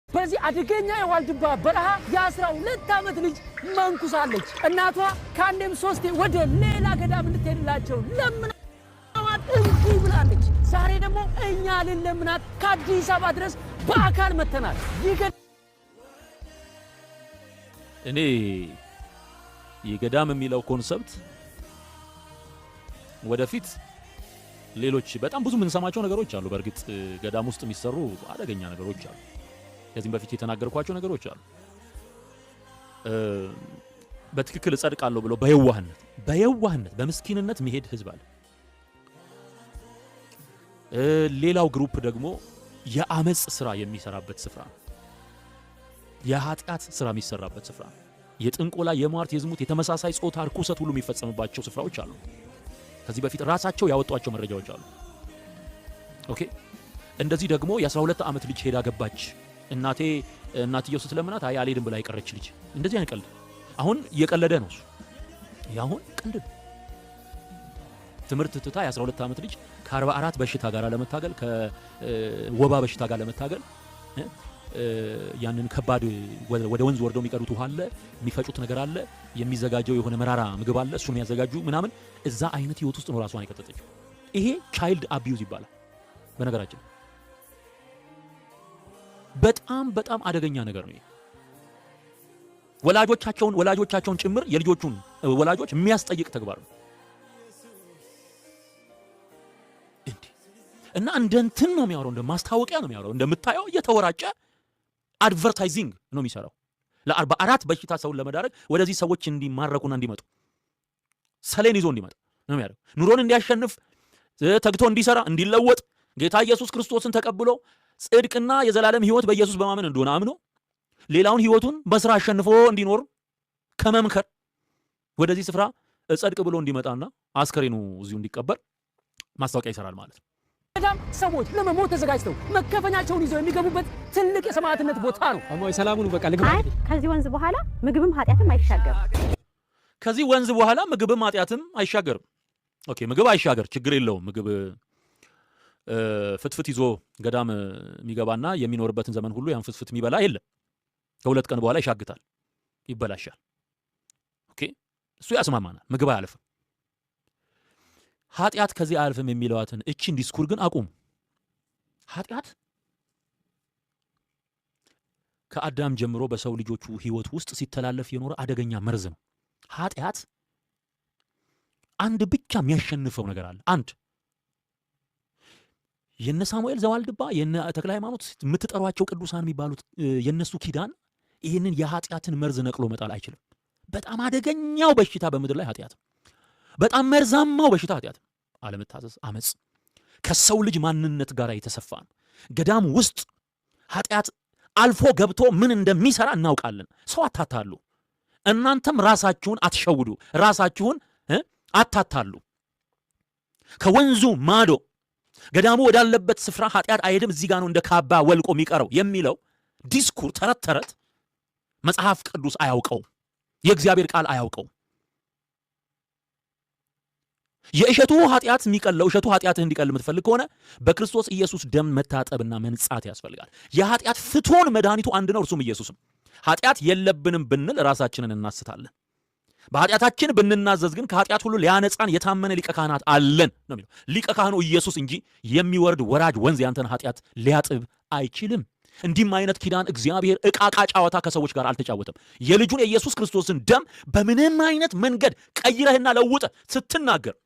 በዚህ አደገኛ የዋልድባ በረሃ የ12 ዓመት ልጅ መንኩሳለች። እናቷ ካንዴም ሶስቴ ወደ ሌላ ገዳም ልትሄድላቸው ለምናት እንጂ ብላለች። ዛሬ ደግሞ እኛ ልንለምናት ከአዲስ አበባ ድረስ በአካል መተናል። እኔ የገዳም የሚለው ኮንሰፕት ወደፊት ሌሎች በጣም ብዙ የምንሰማቸው ነገሮች አሉ። በእርግጥ ገዳም ውስጥ የሚሰሩ አደገኛ ነገሮች አሉ። ከዚህም በፊት የተናገርኳቸው ነገሮች አሉ። በትክክል እጸድቃለሁ ብሎ በየዋህነት በምስኪንነት መሄድ ህዝብ አለ። ሌላው ግሩፕ ደግሞ የአመጽ ስራ የሚሰራበት ስፍራ ነው። የኃጢአት ስራ የሚሰራበት ስፍራ ነው። የጥንቆላ፣ የሟርት፣ የዝሙት፣ የተመሳሳይ ጾታ ርኩሰት ሁሉ የሚፈጸምባቸው ስፍራዎች አሉ። ከዚህ በፊት ራሳቸው ያወጧቸው መረጃዎች አሉ። ኦኬ። እንደዚህ ደግሞ የ12 ዓመት ልጅ ሄዳ ገባች። እናትየው ስትለምናት አይ አልሄድም ብላ የቀረች ልጅ። እንደዚህ አይነት ቀልድ አሁን እየቀለደ ነው እሱ። ያሁን ቀልድ ነው። ትምህርት ትታ የ12 ዓመት ልጅ ከ44 በሽታ ጋር ለመታገል ከወባ በሽታ ጋር ለመታገል ያንን ከባድ ወደ ወንዝ ወርደው የሚቀዱት ውሃ አለ፣ የሚፈጩት ነገር አለ፣ የሚዘጋጀው የሆነ መራራ ምግብ አለ፣ እሱን የሚያዘጋጁ ምናምን እዛ አይነት ህይወት ውስጥ ነው ራሷን የከተተችው። ይሄ ቻይልድ አቢዩዝ ይባላል። በነገራችን በጣም አደገኛ ነገር ነው። ወላጆቻቸውን ጭምር የልጆቹን ወላጆች የሚያስጠይቅ ተግባር ነው። እና እንደንትን ነው የሚያወራው፣ እንደ ማስታወቂያ ነው የሚያወራው። እንደምታየው እየተወራጨ አድቨርታይዚንግ ነው የሚሰራው። ለ44 በሽታ ሰውን ለመዳረግ ወደዚህ ሰዎች እንዲማረኩና እንዲመጡ ሰሌን ይዞ እንዲመጣ ነው የሚያደርገው። ኑሮን እንዲያሸንፍ ተግቶ እንዲሰራ እንዲለወጥ ጌታ ኢየሱስ ክርስቶስን ተቀብሎ ጽድቅና የዘላለም ህይወት በኢየሱስ በማመን እንደሆነ አምኖ ሌላውን ህይወቱን በስራ አሸንፎ እንዲኖር ከመምከር ወደዚህ ስፍራ ጽድቅ ብሎ እንዲመጣና አስከሬኑ እዚሁ እንዲቀበር ማስታወቂያ ይሰራል ማለት ነው። ገዳም ሰዎች ለመሞት ተዘጋጅተው መከፈኛቸውን ይዘው የሚገቡበት ትልቅ የሰማዕትነት ቦታ ነው። አሞይ ሰላሙን በቃ ልግባ። ከዚህ ወንዝ በኋላ ምግብም ኃጢአትም አይሻገርም። ከዚህ ወንዝ በኋላ ምግብም ኃጢአትም አይሻገርም። ኦኬ፣ ምግብ አይሻገር ችግር የለውም። ምግብ ፍትፍት ይዞ ገዳም የሚገባና የሚኖርበትን ዘመን ሁሉ ያን ፍትፍት የሚበላ የለም። ከሁለት ቀን በኋላ ይሻግታል፣ ይበላሻል። ኦኬ፣ እሱ ያስማማናል። ምግብ አያልፍም። ኃጢአት ከዚህ አያልፍም የሚለዋትን እቺን ዲስኩር ግን አቁም። ኃጢአት ከአዳም ጀምሮ በሰው ልጆቹ ህይወት ውስጥ ሲተላለፍ የኖረ አደገኛ መርዝ ነው። ኃጢአት አንድ ብቻ የሚያሸንፈው ነገር አለ። አንድ የነ ሳሙኤል ዘዋልድባ የነ ተክለ ሃይማኖት የምትጠሯቸው ቅዱሳን የሚባሉት የነሱ ኪዳን ይህንን የኃጢአትን መርዝ ነቅሎ መጣል አይችልም። በጣም አደገኛው በሽታ በምድር ላይ ኃጢአት፣ በጣም መርዛማው በሽታ ኃጢአት፣ አለመታዘዝ፣ አመጽ ከሰው ልጅ ማንነት ጋር የተሰፋ ነው። ገዳም ውስጥ ኃጢአት አልፎ ገብቶ ምን እንደሚሰራ እናውቃለን። ሰው አታታሉ። እናንተም ራሳችሁን አትሸውዱ፣ ራሳችሁን አታታሉ። ከወንዙ ማዶ ገዳሙ ወዳለበት ስፍራ ኃጢአት አይሄድም፣ እዚህ ጋር ነው እንደ ካባ ወልቆ የሚቀረው የሚለው ዲስኩር ተረት መጽሐፍ ቅዱስ አያውቀው፣ የእግዚአብሔር ቃል አያውቀው። የእሸቱ ኃጢአት የሚቀለው እሸቱ ኃጢአትህ እንዲቀል የምትፈልግ ከሆነ በክርስቶስ ኢየሱስ ደም መታጠብና መንጻት ያስፈልጋል። የኃጢአት ፍቱን መድኃኒቱ አንድ ነው፣ እርሱም ኢየሱስም። ኃጢአት የለብንም ብንል ራሳችንን እናስታለን። በኃጢአታችን ብንናዘዝ ግን ከኃጢአት ሁሉ ሊያነጻን የታመነ ሊቀ ካህናት አለን ነው የሚለው። ሊቀ ካህኑ ኢየሱስ እንጂ የሚወርድ ወራጅ ወንዝ ያንተን ኃጢአት ሊያጥብ አይችልም። እንዲህም አይነት ኪዳን እግዚአብሔር ዕቃቃ ጨዋታ ከሰዎች ጋር አልተጫወተም። የልጁን የኢየሱስ ክርስቶስን ደም በምንም አይነት መንገድ ቀይረህና ለውጠ ስትናገር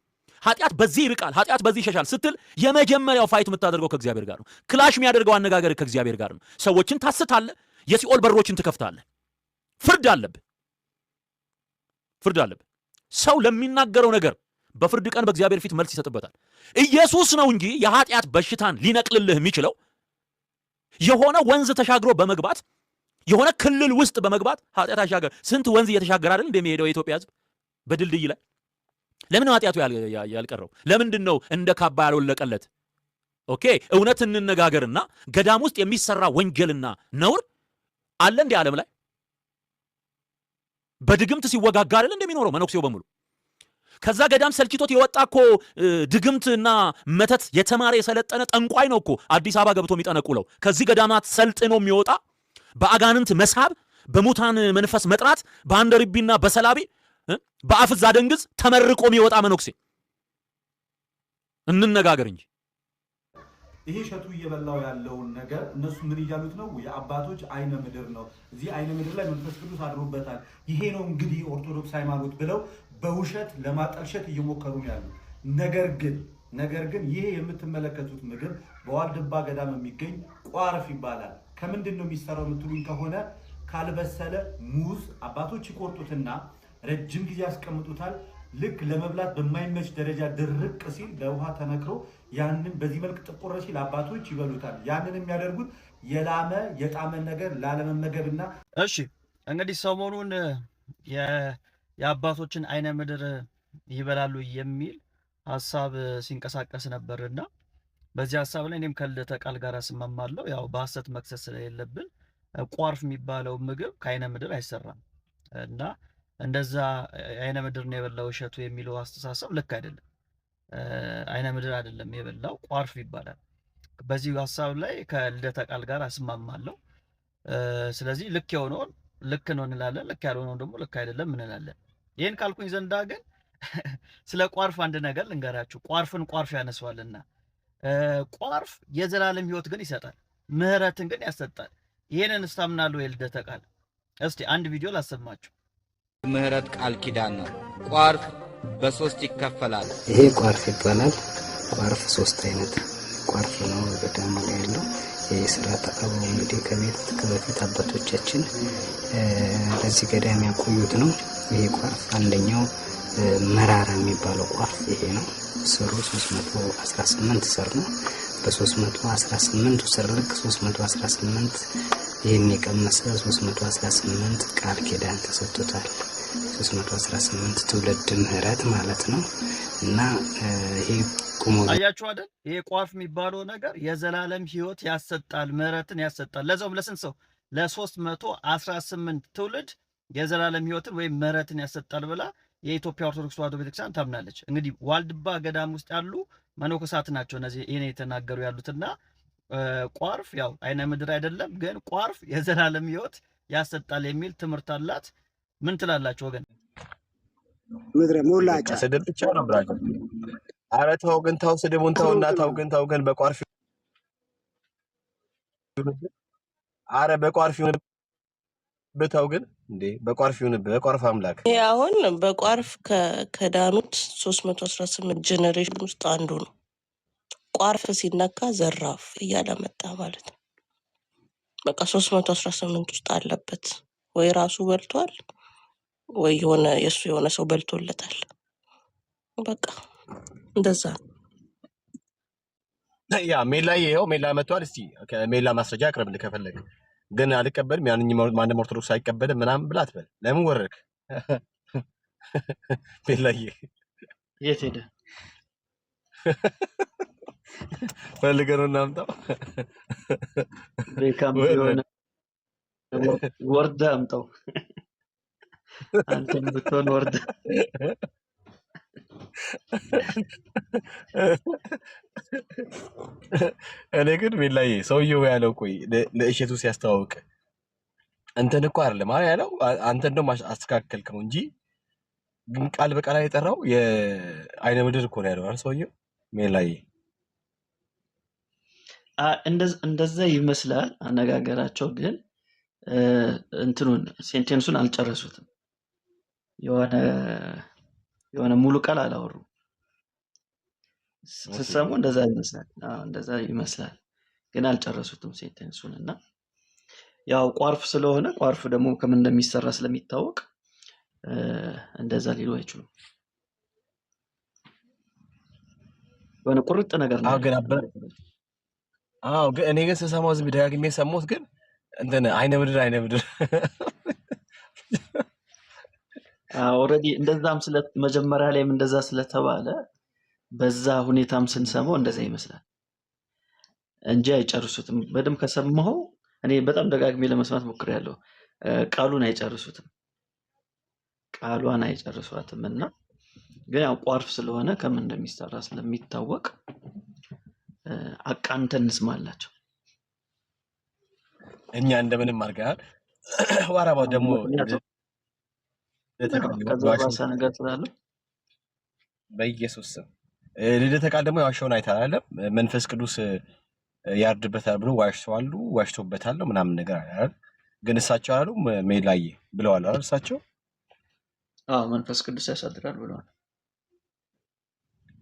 ኃጢአት በዚህ ይርቃል፣ ኃጢአት በዚህ ይሸሻል ስትል የመጀመሪያው ፋይት የምታደርገው ከእግዚአብሔር ጋር ነው። ክላሽ የሚያደርገው አነጋገር ከእግዚአብሔር ጋር ነው። ሰዎችን ታስታለህ፣ የሲኦል በሮችን ትከፍታለህ። ፍርድ አለብህ። ሰው ለሚናገረው ነገር በፍርድ ቀን በእግዚአብሔር ፊት መልስ ይሰጥበታል። ኢየሱስ ነው እንጂ የኃጢአት በሽታን ሊነቅልልህ የሚችለው የሆነ ወንዝ ተሻግሮ በመግባት የሆነ ክልል ውስጥ በመግባት ኃጢአት አይሻገር። ስንት ወንዝ እየተሻገረ አይደል እንደሚሄደው የኢትዮጵያ ሕዝብ በድልድይ ላይ። ለምን ኃጢአቱ ያልቀረው? ለምንድን ነው እንደ ካባ ያልወለቀለት? ኦኬ፣ እውነት እንነጋገርና ገዳም ውስጥ የሚሰራ ወንጀልና ነውር አለ እንደ ዓለም ላይ በድግምት ሲወጋጋ አይደል እንደሚኖረው መነኩሴው በሙሉ። ከዛ ገዳም ሰልችቶት የወጣኮ ድግምትና መተት የተማረ የሰለጠነ ጠንቋይ ነው እኮ አዲስ አበባ ገብቶ የሚጠነቁለው። ከዚህ ገዳማት ሰልጥኖ የሚወጣ በአጋንንት መሳብ፣ በሙታን መንፈስ መጥራት፣ በአንደርቢና በሰላቢ በአፍዛ ደንግዝ ተመርቆ የሚወጣ መነኩሴ። እንነጋገር እንጂ ይሄ እሸቱ እየበላው ያለውን ነገር እነሱ ምን እያሉት ነው? የአባቶች አይነ ምድር ነው። እዚህ አይነ ምድር ላይ መንፈስ ቅዱስ አድሮበታል። ይሄ ነው እንግዲህ ኦርቶዶክስ ሃይማኖት ብለው በውሸት ለማጠልሸት እየሞከሩ ነው ያሉት። ነገር ግን ይሄ የምትመለከቱት ምግብ በዋልድባ ገዳም የሚገኝ ቋርፍ ይባላል። ከምንድን ነው የሚሰራው የምትሉኝ ከሆነ ካልበሰለ ሙዝ አባቶች ይቆርጡትና ረጅም ጊዜ ያስቀምጡታል። ልክ ለመብላት በማይመች ደረጃ ድርቅ ሲል ለውሃ ተነክሮ ያንን በዚህ መልክ ጥቁር ሲል አባቶች ይበሉታል። ያንን የሚያደርጉት የላመ የጣመን ነገር ላለመመገብና እሺ እንግዲህ ሰሞኑን የአባቶችን አይነ ምድር ይበላሉ የሚል ሐሳብ ሲንቀሳቀስ ነበርና በዚህ ሐሳብ ላይ እኔም ከልደተ ቃል ጋር እስማማለሁ። ያው በሐሰት መክሰስ ስለሌለብን ቋርፍ የሚባለው ምግብ ከአይነ ምድር አይሰራም እና እንደዛ አይነ ምድር ነው የበላው እሸቱ የሚለው አስተሳሰብ ልክ አይደለም። አይነ ምድር አይደለም የበላው ቋርፍ ይባላል። በዚህ ሐሳብ ላይ ከልደተ ቃል ጋር እስማማለሁ። ስለዚህ ልክ የሆነውን ልክ ነው እንላለን፣ ልክ ያልሆነውን ደግሞ ልክ አይደለም እንላለን። ይሄን ካልኩኝ ዘንዳ ግን ስለ ቋርፍ አንድ ነገር ልንገራችሁ። ቋርፍን ቋርፍ ያነሳዋልና ቋርፍ የዘላለም ሕይወት ግን ይሰጣል፣ ምህረትን ግን ያሰጣል። ይሄንን እስታምናለሁ የልደተ ቃል። እስቲ አንድ ቪዲዮ ላሰማችሁ። ምህረት ቃል ኪዳን ነው። ቋርፍ በሶስት ይከፈላል። ይሄ ቋርፍ ይባላል። ቋርፍ ሶስት አይነት ቋርፍ ነው ገዳሙ ላይ ያለው። የሥርዓተ አበው እንግዲህ ከበፊት አባቶቻችን ለዚህ ገዳም ያቆዩት ነው። ይሄ ቋርፍ አንደኛው መራራ የሚባለው ቋርፍ ይሄ ነው። ስሩ 318 ስር ነው። በ318 ስር ልክ 318 ይህን የቀመሰ 318 ቃል ኪዳን ተሰጥቶታል። 318 ትውልድ ምህረት ማለት ነው። እና ይሄ ቁሞ አያችሁ አይደል? ይሄ ቋርፍ የሚባለው ነገር የዘላለም ሕይወት ያሰጣል፣ ምህረትን ያሰጣል። ለዛውም ለስንት ሰው? ለ318 ትውልድ የዘላለም ሕይወትን ወይም ምህረትን ያሰጣል ብላ የኢትዮጵያ ኦርቶዶክስ ተዋሕዶ ቤተክርስቲያን ታምናለች። እንግዲህ ዋልድባ ገዳም ውስጥ ያሉ መነኮሳት ናቸው እነዚህ ይሄን የተናገሩ ያሉትና ቋርፍ ያው አይነ ምድር አይደለም፣ ግን ቋርፍ የዘላለም ሕይወት ያሰጣል የሚል ትምህርት አላት። ምን ትላላችሁ ወገን? ምድረ ሞላጫ ስድብ ብቻ ነው ብራጅ። ኧረ ተው ግን ተው፣ ስድቡን ተውና ተው ግን በቋርፍ ኧረ በቋርፍ ይሁን ብተው ግን እንዴ በቋርፍ ይሁን በቋርፍ አምላክ። ይሄ አሁን በቋርፍ ከዳኑት 318 ጄኔሬሽን ውስጥ አንዱ ነው። ቋርፍ ሲነካ ዘራፍ እያለ መጣ ማለት ነው። በቃ 318 ውስጥ አለበት። ወይ ራሱ በልቷል ወይ የሱ የሆነ ሰው በልቶለታል። በቃ እንደዛ ያ ሜላ ይሄው ሜላ መጥቷል። እስቲ ከሜላ ማስረጃ አቅርብልህ ከፈለግ። ግን አልቀበልም ማንም ኦርቶዶክስ አይቀበልም ምናምን ብላ አትበል። ለምን ወረድክ? ሜላዬ የት ሄደ? ፈልገህ ነው እናምጣው። ቤካም የሆነ ወርዳ አምጣው። አንተም ብትሆን ወርዳ እኔ ግን ሜላዬ ሰውየው ያለው ቆይ ለእሸቱ ሲያስተዋውቅ እንትን እኮ አይደለም ያለው አንተ እንደውም አስተካከልከው እንጂ ግን ቃል በቃል የጠራው የአይነ ምድር እኮ ነው ያለው ሰውየው። ሜላዬ እንደዛ ይመስላል አነጋገራቸው፣ ግን እንትኑን ሴንቴንሱን አልጨረሱትም። የሆነ ሙሉ ቃል አላወሩም። ስትሰሙ እንደዛ ይመስላል። እንደዛ ይመስላል፣ ግን አልጨረሱትም ሴንቴንሱን። እና ያው ቋርፍ ስለሆነ ቋርፍ ደግሞ ከምን እንደሚሰራ ስለሚታወቅ እንደዛ ሊሉ አይችሉም። የሆነ ቁርጥ ነገር ነው። ግን ግን እኔ ግን ስሰማው ዝም ደጋግሜ ሰማሁት። ግን እንትን አይነ ምድር ኦልሬዲ እንደዛም መጀመሪያ ላይም እንደዛ ስለተባለ በዛ ሁኔታም ስንሰማው እንደዛ ይመስላል እንጂ አይጨርሱትም። በደንብ ከሰማው እኔ በጣም ደጋግሜ ለመስማት ሞክሬያለሁ። ቃሉን አይጨርሱትም፣ ቃሏን አይጨርሷትም። እና ግን ያው ቋርፍ ስለሆነ ከምን እንደሚሰራ ስለሚታወቅ አቃንተን እንስማላቸው። እኛ እንደምንም አድርገናል። ዋራባው ደግሞ ከዛ ባሰ ነገር ስላለ በኢየሱስ ስም ልደተ ቃል ደግሞ ያዋሸውን አይተሃል አይደለም? መንፈስ ቅዱስ ያርድበታል ብሎ ዋሽቶበታል ምናምን ነገር አይደል? ግን እሳቸው አሉ ሜላዬ ብለዋል አይደል? እሳቸው መንፈስ ቅዱስ ያሳድራል ብለዋል።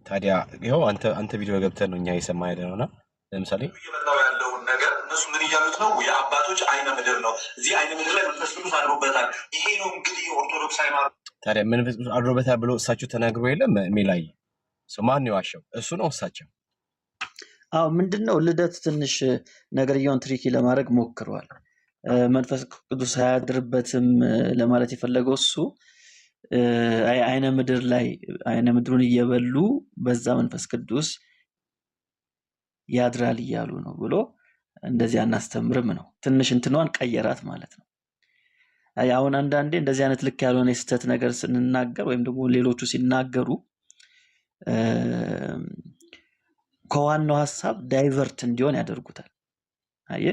ታዲያ ይኸው አንተ ቪዲዮ ገብተን ነው እኛ የሰማን ያለነውና ለምሳሌ እየበላው ያለውን ነገር እነሱ ምን እያሉት ነው? የአባቶች አይነ ምድር ነው። እዚህ አይነ ምድር ላይ መንፈስ ቅዱስ አድሮበታል። ይሄ ነው እንግዲህ ኦርቶዶክስ ሃይማኖት። ታዲያ መንፈስ ቅዱስ አድሮበታል ብሎ እሳቸው ተናግሮ የለም? ሜላዬ ማን የዋሸው? እሱ ነው እሳቸው? ምንድነው ልደት ትንሽ ነገርየውን ትሪኪ ለማድረግ ሞክረዋል። መንፈስ ቅዱስ አያድርበትም ለማለት የፈለገው እሱ አይነ ምድር ላይ አይነ ምድሩን እየበሉ በዛ መንፈስ ቅዱስ ያድራል እያሉ ነው ብሎ እንደዚህ አናስተምርም ነው። ትንሽ እንትኗን ቀየራት ማለት ነው። አሁን አንዳንዴ እንደዚህ አይነት ልክ ያልሆነ የስተት ነገር ስንናገር ወይም ደግሞ ሌሎቹ ሲናገሩ ከዋናው ሐሳብ ዳይቨርት እንዲሆን ያደርጉታል። አየ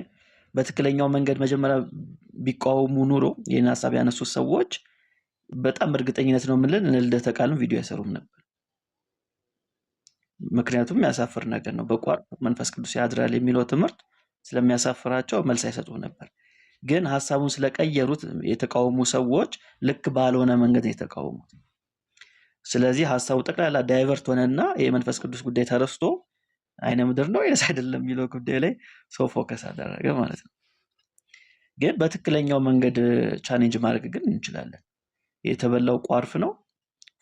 በትክክለኛው መንገድ መጀመሪያ ቢቃወሙ ኑሮ ይሄን ሐሳብ ያነሱ ሰዎች በጣም እርግጠኝነት ነው ምንልን ልደተ ቃልን ቪዲዮ ያሰሩም ነበር። ምክንያቱም ያሳፍር ነገር ነው። በቋርፍ መንፈስ ቅዱስ ያድራል የሚለው ትምህርት ስለሚያሳፍራቸው መልስ አይሰጡም ነበር። ግን ሐሳቡን ስለቀየሩት የተቃወሙ ሰዎች ልክ ባልሆነ መንገድ ነው የተቃወሙት። ስለዚህ ሐሳቡ ጠቅላላ ዳይቨርት ሆነና የመንፈስ ቅዱስ ጉዳይ ተረስቶ አይነ ምድር ነው ወይስ አይደለም የሚለው ጉዳይ ላይ ሰው ፎከስ አደረገ ማለት ነው። ግን በትክክለኛው መንገድ ቻሌንጅ ማድረግ ግን እንችላለን። የተበላው ቋርፍ ነው።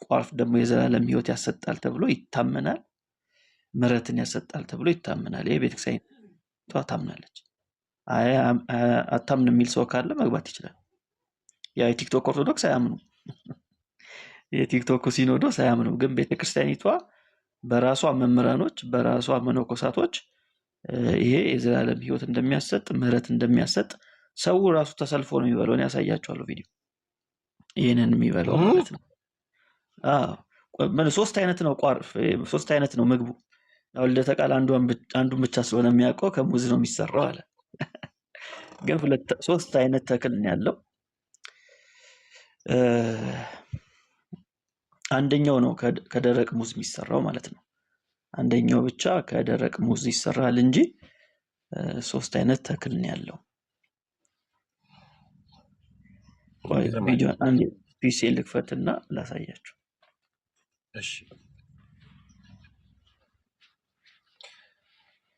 ቋርፍ ደግሞ የዘላለም ሕይወት ያሰጣል ተብሎ ይታመናል። ምሕረትን ያሰጣል ተብሎ ይታመናል። ይሄ ቤተክርስቲያን ታምናለች። አታምን የሚል ሰው ካለ መግባት ይችላል። ያ የቲክቶክ ኦርቶዶክስ አያምኑ፣ የቲክቶክ ሲኖዶስ አያምኑ። ግን ቤተክርስቲያኒቷ በራሷ መምህራኖች በራሷ መነኮሳቶች ይሄ የዘላለም ሕይወት እንደሚያሰጥ ምሕረት እንደሚያሰጥ ሰው ራሱ ተሰልፎ ነው የሚበላው። እኔ ያሳያቸዋለሁ ቪዲዮ ይሄንን የሚበላው ማለት ነው። ሶስት አይነት ነው ቋርፍ፣ ሶስት አይነት ነው ምግቡ። ያው ልደተ ቃል አንዱን ብቻ ስለሆነ የሚያውቀው ከሙዝ ነው የሚሰራው አለ። ግን ሶስት አይነት ተክል ነው ያለው። አንደኛው ነው ከደረቅ ሙዝ የሚሰራው ማለት ነው። አንደኛው ብቻ ከደረቅ ሙዝ ይሰራል እንጂ ሶስት አይነት ተክል ነው ያለው። ቪዲዮ አንድ ፒሲ ልክፈትና ላሳያችሁ። እሺ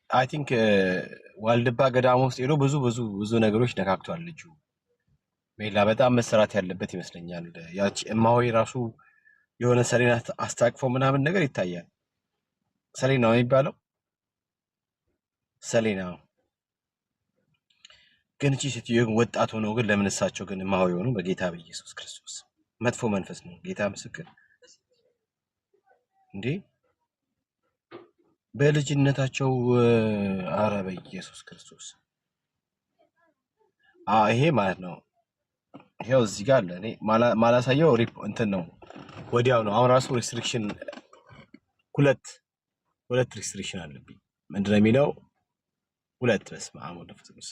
አይ ቲንክ ዋልድባ ገዳም ውስጥ ሄዶ ብዙ ነገሮች ነካክቷል ልጁ ሜላ። በጣም መሰራት ያለበት ይመስለኛል። ያቺ እማሆይ ራሱ የሆነ ሰሌና አስታቅፎ ምናምን ነገር ይታያል። ሰሌና ነው የሚባለው፣ ሰሌና ነው። ግን እቺ ሴትዮ ወጣት ሆኖ ግን ለምን እሳቸው ግን እማሆይ ሆኑ? በጌታ በኢየሱስ ክርስቶስ መጥፎ መንፈስ ነው። ጌታ ምስክር እንዴ በልጅነታቸው አረ በኢየሱስ ክርስቶስ ይሄ ማለት ነው። ይሄው እዚህ ጋር አለ። እኔ ማላሳየው እንትን ነው ወዲያው ነው። አሁን ራሱ ሪስትሪክሽን ሁለት ሪስትሪክሽን አለብኝ። ምንድነው የሚለው? ሁለት በስመ አብ ወወልድ ወመንፈስ ቅዱስ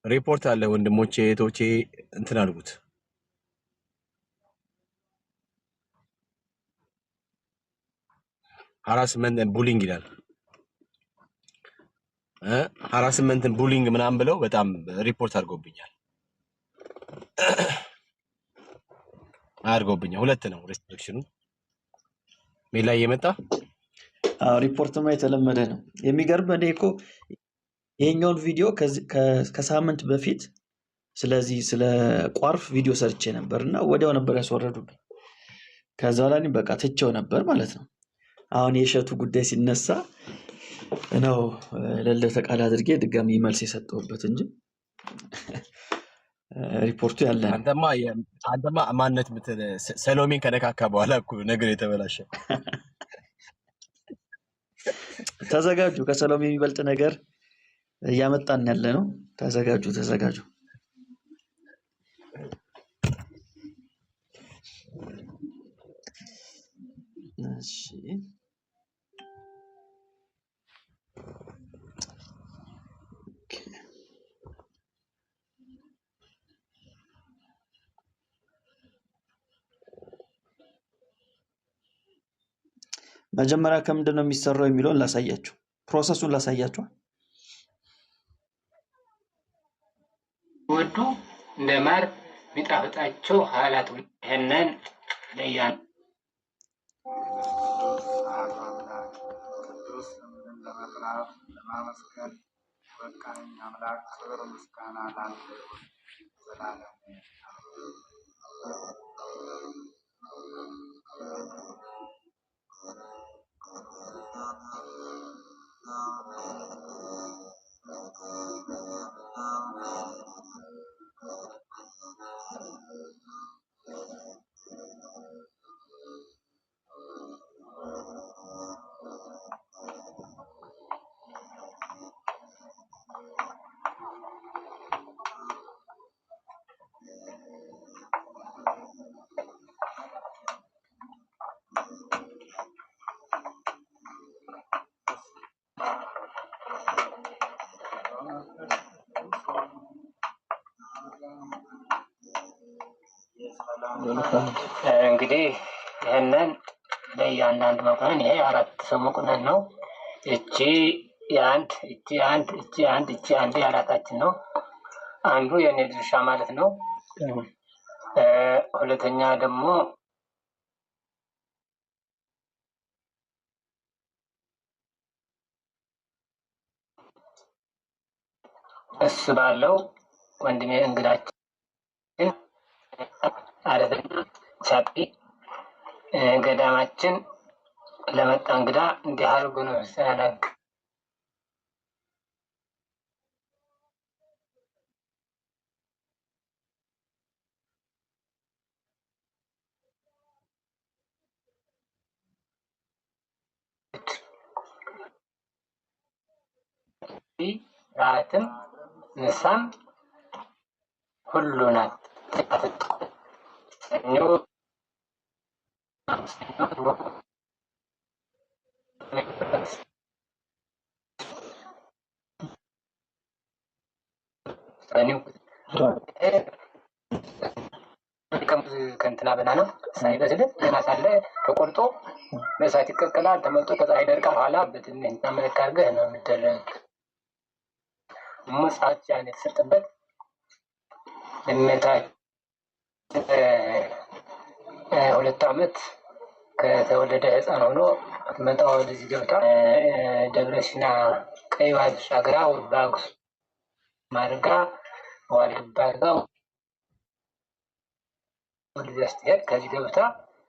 ሪፖርት አለ። ወንድሞቼ እህቶቼ እንትን አድርጉት። ሃራስመንት ቡሊንግ ይላል። ሃራስመንት ቡሊንግ ምናምን ብለው በጣም ሪፖርት አድርጎብኛል። ሁለት ነው ሪስትሪክሽኑ። ሜላ እየመጣ ሪፖርትማ የተለመደ ነው። የሚገርም እኔ እኮ ይሄኛውን ቪዲዮ ከሳምንት በፊት ስለዚህ ስለ ቋርፍ ቪዲዮ ሰርቼ ነበርና ወዲያው ነበር ያስወረዱብኝ። ከዛ ላይ በቃ ትቼው ነበር ማለት ነው። አሁን የእሸቱ ጉዳይ ሲነሳ ነው ለልደተ ቃል አድርጌ ድጋሚ መልስ የሰጠሁበት እንጂ ሪፖርቱ ያለ ነው። አንተማ ማነት ሰሎሜን ከነካካ በኋላ እኮ ነገር የተበላሸ። ተዘጋጁ፣ ከሰሎሜ የሚበልጥ ነገር እያመጣን ያለ ነው። ተዘጋጁ። እሺ መጀመሪያ ከምንድን ነው የሚሰራው የሚለውን ላሳያችሁ። ፕሮሰሱን ላሳያችሁ። ወዱ እንደማር ቢጣፍጣቸው ሐላቱ ይሄንን ለያን ቅዱስ ለመጥራት ለማመስገን በቃኝ አምላክ ክብር ምስጋና ላንተ ይሁን ዘላለም። እንግዲህ ይሄንን ለእያንዳንዱ መቁነን ይሄ 4 ሰው መቁነን ነው። እቺ የአንድ እቺ አንድ የአራታችን ነው። አንዱ የኔ ድርሻ ማለት ነው። ሁለተኛ ደግሞ እሱ ባለው ወንድሜ እንግዳችን አረተኛ ቻፒ ገዳማችን ለመጣ እንግዳ እንዲህ አድርጎ ነው ሲያናግ ራትም ምሳም ሁሉ ናት። ከእንትና በናና ሳይበስል ገና ሳለ ተቆርጦ በእሳት ይቀቀላል። ተመልጦ ከዛ ይደርቃል። ኋላ በትንሽ መልክ አድርገህ ነው የሚደረግ። ሙሳት ያን የተሰጠበት እመታችን 2 ዓመት ከተወለደ ሕፃን ሆኖ መጣ ወደዚህ ገብታ ደብረ ሲና ቀይ ባህር ተሻግራ ወባጉስ ማርጋ ዋልድባ አድርጋ ወደዚያ ስትሄድ ከዚህ ገብታ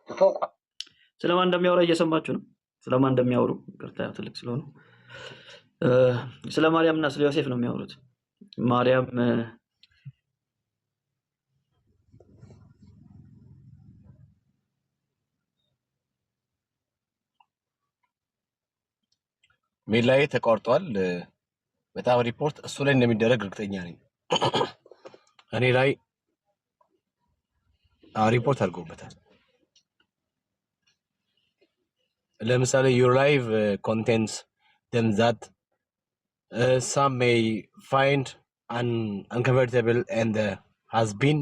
ፎቋ ስለማን እንደሚያወራ እየሰማችሁ ነው። ስለማን እንደሚያወሩ ቅርታ ትልቅ ስለሆነ ስለ ማርያም እና ስለ ዮሴፍ ነው የሚያወሩት። ማርያም ሜላዬ ተቋርጧል። በጣም ሪፖርት እሱ ላይ እንደሚደረግ እርግጠኛ ነኝ። እኔ ላይ ሪፖርት አድርጎበታል። ለምሳሌ your live contains them that some may find unconvertible and has been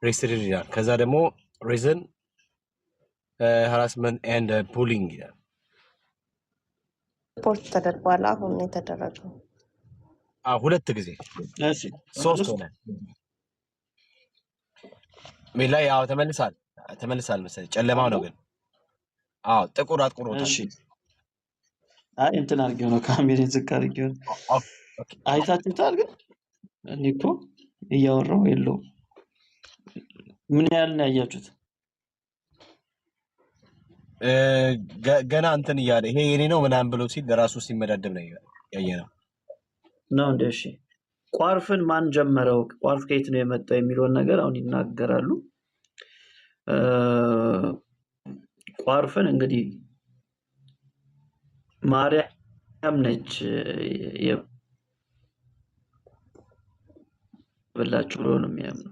restricted ይላል። ከዛ ደግሞ reason harassment and bullying ይላል። ሪፖርት ተደርጓል። አሁን ነው የተደረገው። 2 ጊዜ እሺ 3 ሆነ። ሜላ ያው ተመልሳል መሰለኝ። ጨለማው ነው ግን ጥቁር አጥቁሮታል። እሺ አይ እንትን አድርጌው ነው ካሜራን ዝቅ አድርጌው አይታችሁታል። ግን እኔ እኮ እያወራሁ የለውም። ምን ያህል ነው ያያችሁት? ገና እንትን እያለ ይሄ የኔ ነው ምናምን ብሎ ሲል ለራሱ ሲመዳደብ ነው ያየነው ነው እንደ እሺ ቋርፍን ማን ጀመረው? ቋርፍ ከየት ነው የመጣው የሚለውን ነገር አሁን ይናገራሉ። ቋርፍን እንግዲህ ማርያም ነች በላችሁ ብሎ ነው የሚያምኑ።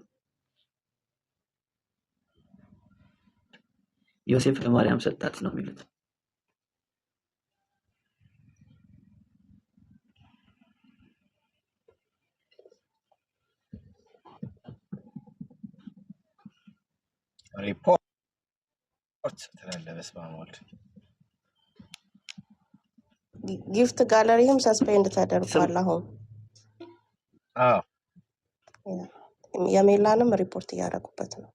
ዮሴፍ ለማርያም ሰጣት ነው የሚሉት። ሪፖርት ትላለህ። በስመ አብ ወልድ። ጊፍት ጋለሪም ሰስፔንድ ተደርጓል አሁን። አዎ የሜላንም ሪፖርት እያደረጉበት ነው።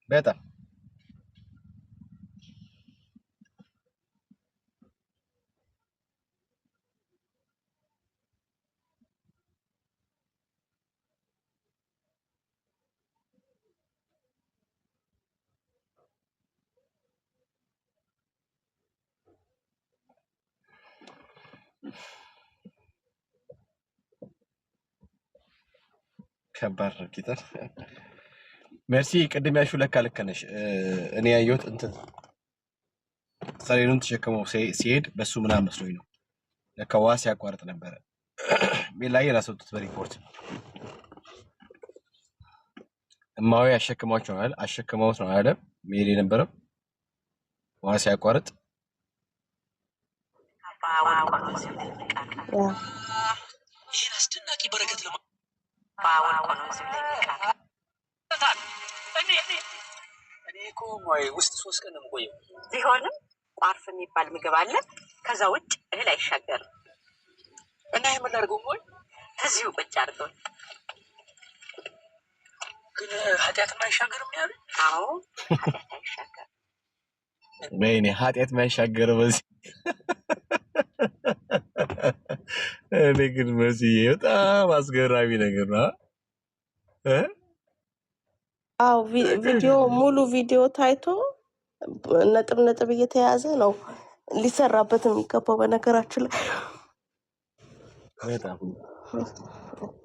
በጣም ከባድ ነው። ጌታ ሜርሲ ቅድም ያልሽው ለካ ልክ ነሽ። እኔ ያየሁት እንትን ሰሌኑን ተሸክመው ሲሄድ በሱ ምናምን መስሎኝ ነው። ለካ ዋስ ያቋርጥ ነበረ። ሜላዬ ራስወጡት በሪፖርት እማዊ አሸክሟቸው አይደል? አሸክመውት ነው አይደል? መሄድ የነበረው ዋስ ያቋርጥ ይህን አስደናቂ በረከት እኔ እኮ ውስጥ 3 ቀን ነው የምቆየው። ቢሆንም ቋርፍ የሚባል ምግብ አለ። ከዛ ውጭ እህል አይሻገርም። እና የምን አድርገው ወይ እዚሁ ቁጭ አድርገው። ግን ኃጢአት አይሻገርም ያሉ? አዎ ኃጢአት አይሻገርም። በእኔ ኃጢአት የማይሻገረው በዚህ እኔ ግን መስዬ በጣም አስገራሚ ነገር ነው። አዎ ቪዲዮ ሙሉ ቪዲዮ ታይቶ ነጥብ ነጥብ እየተያዘ ነው ሊሰራበት የሚገባው። በነገራችን ላይ በጣም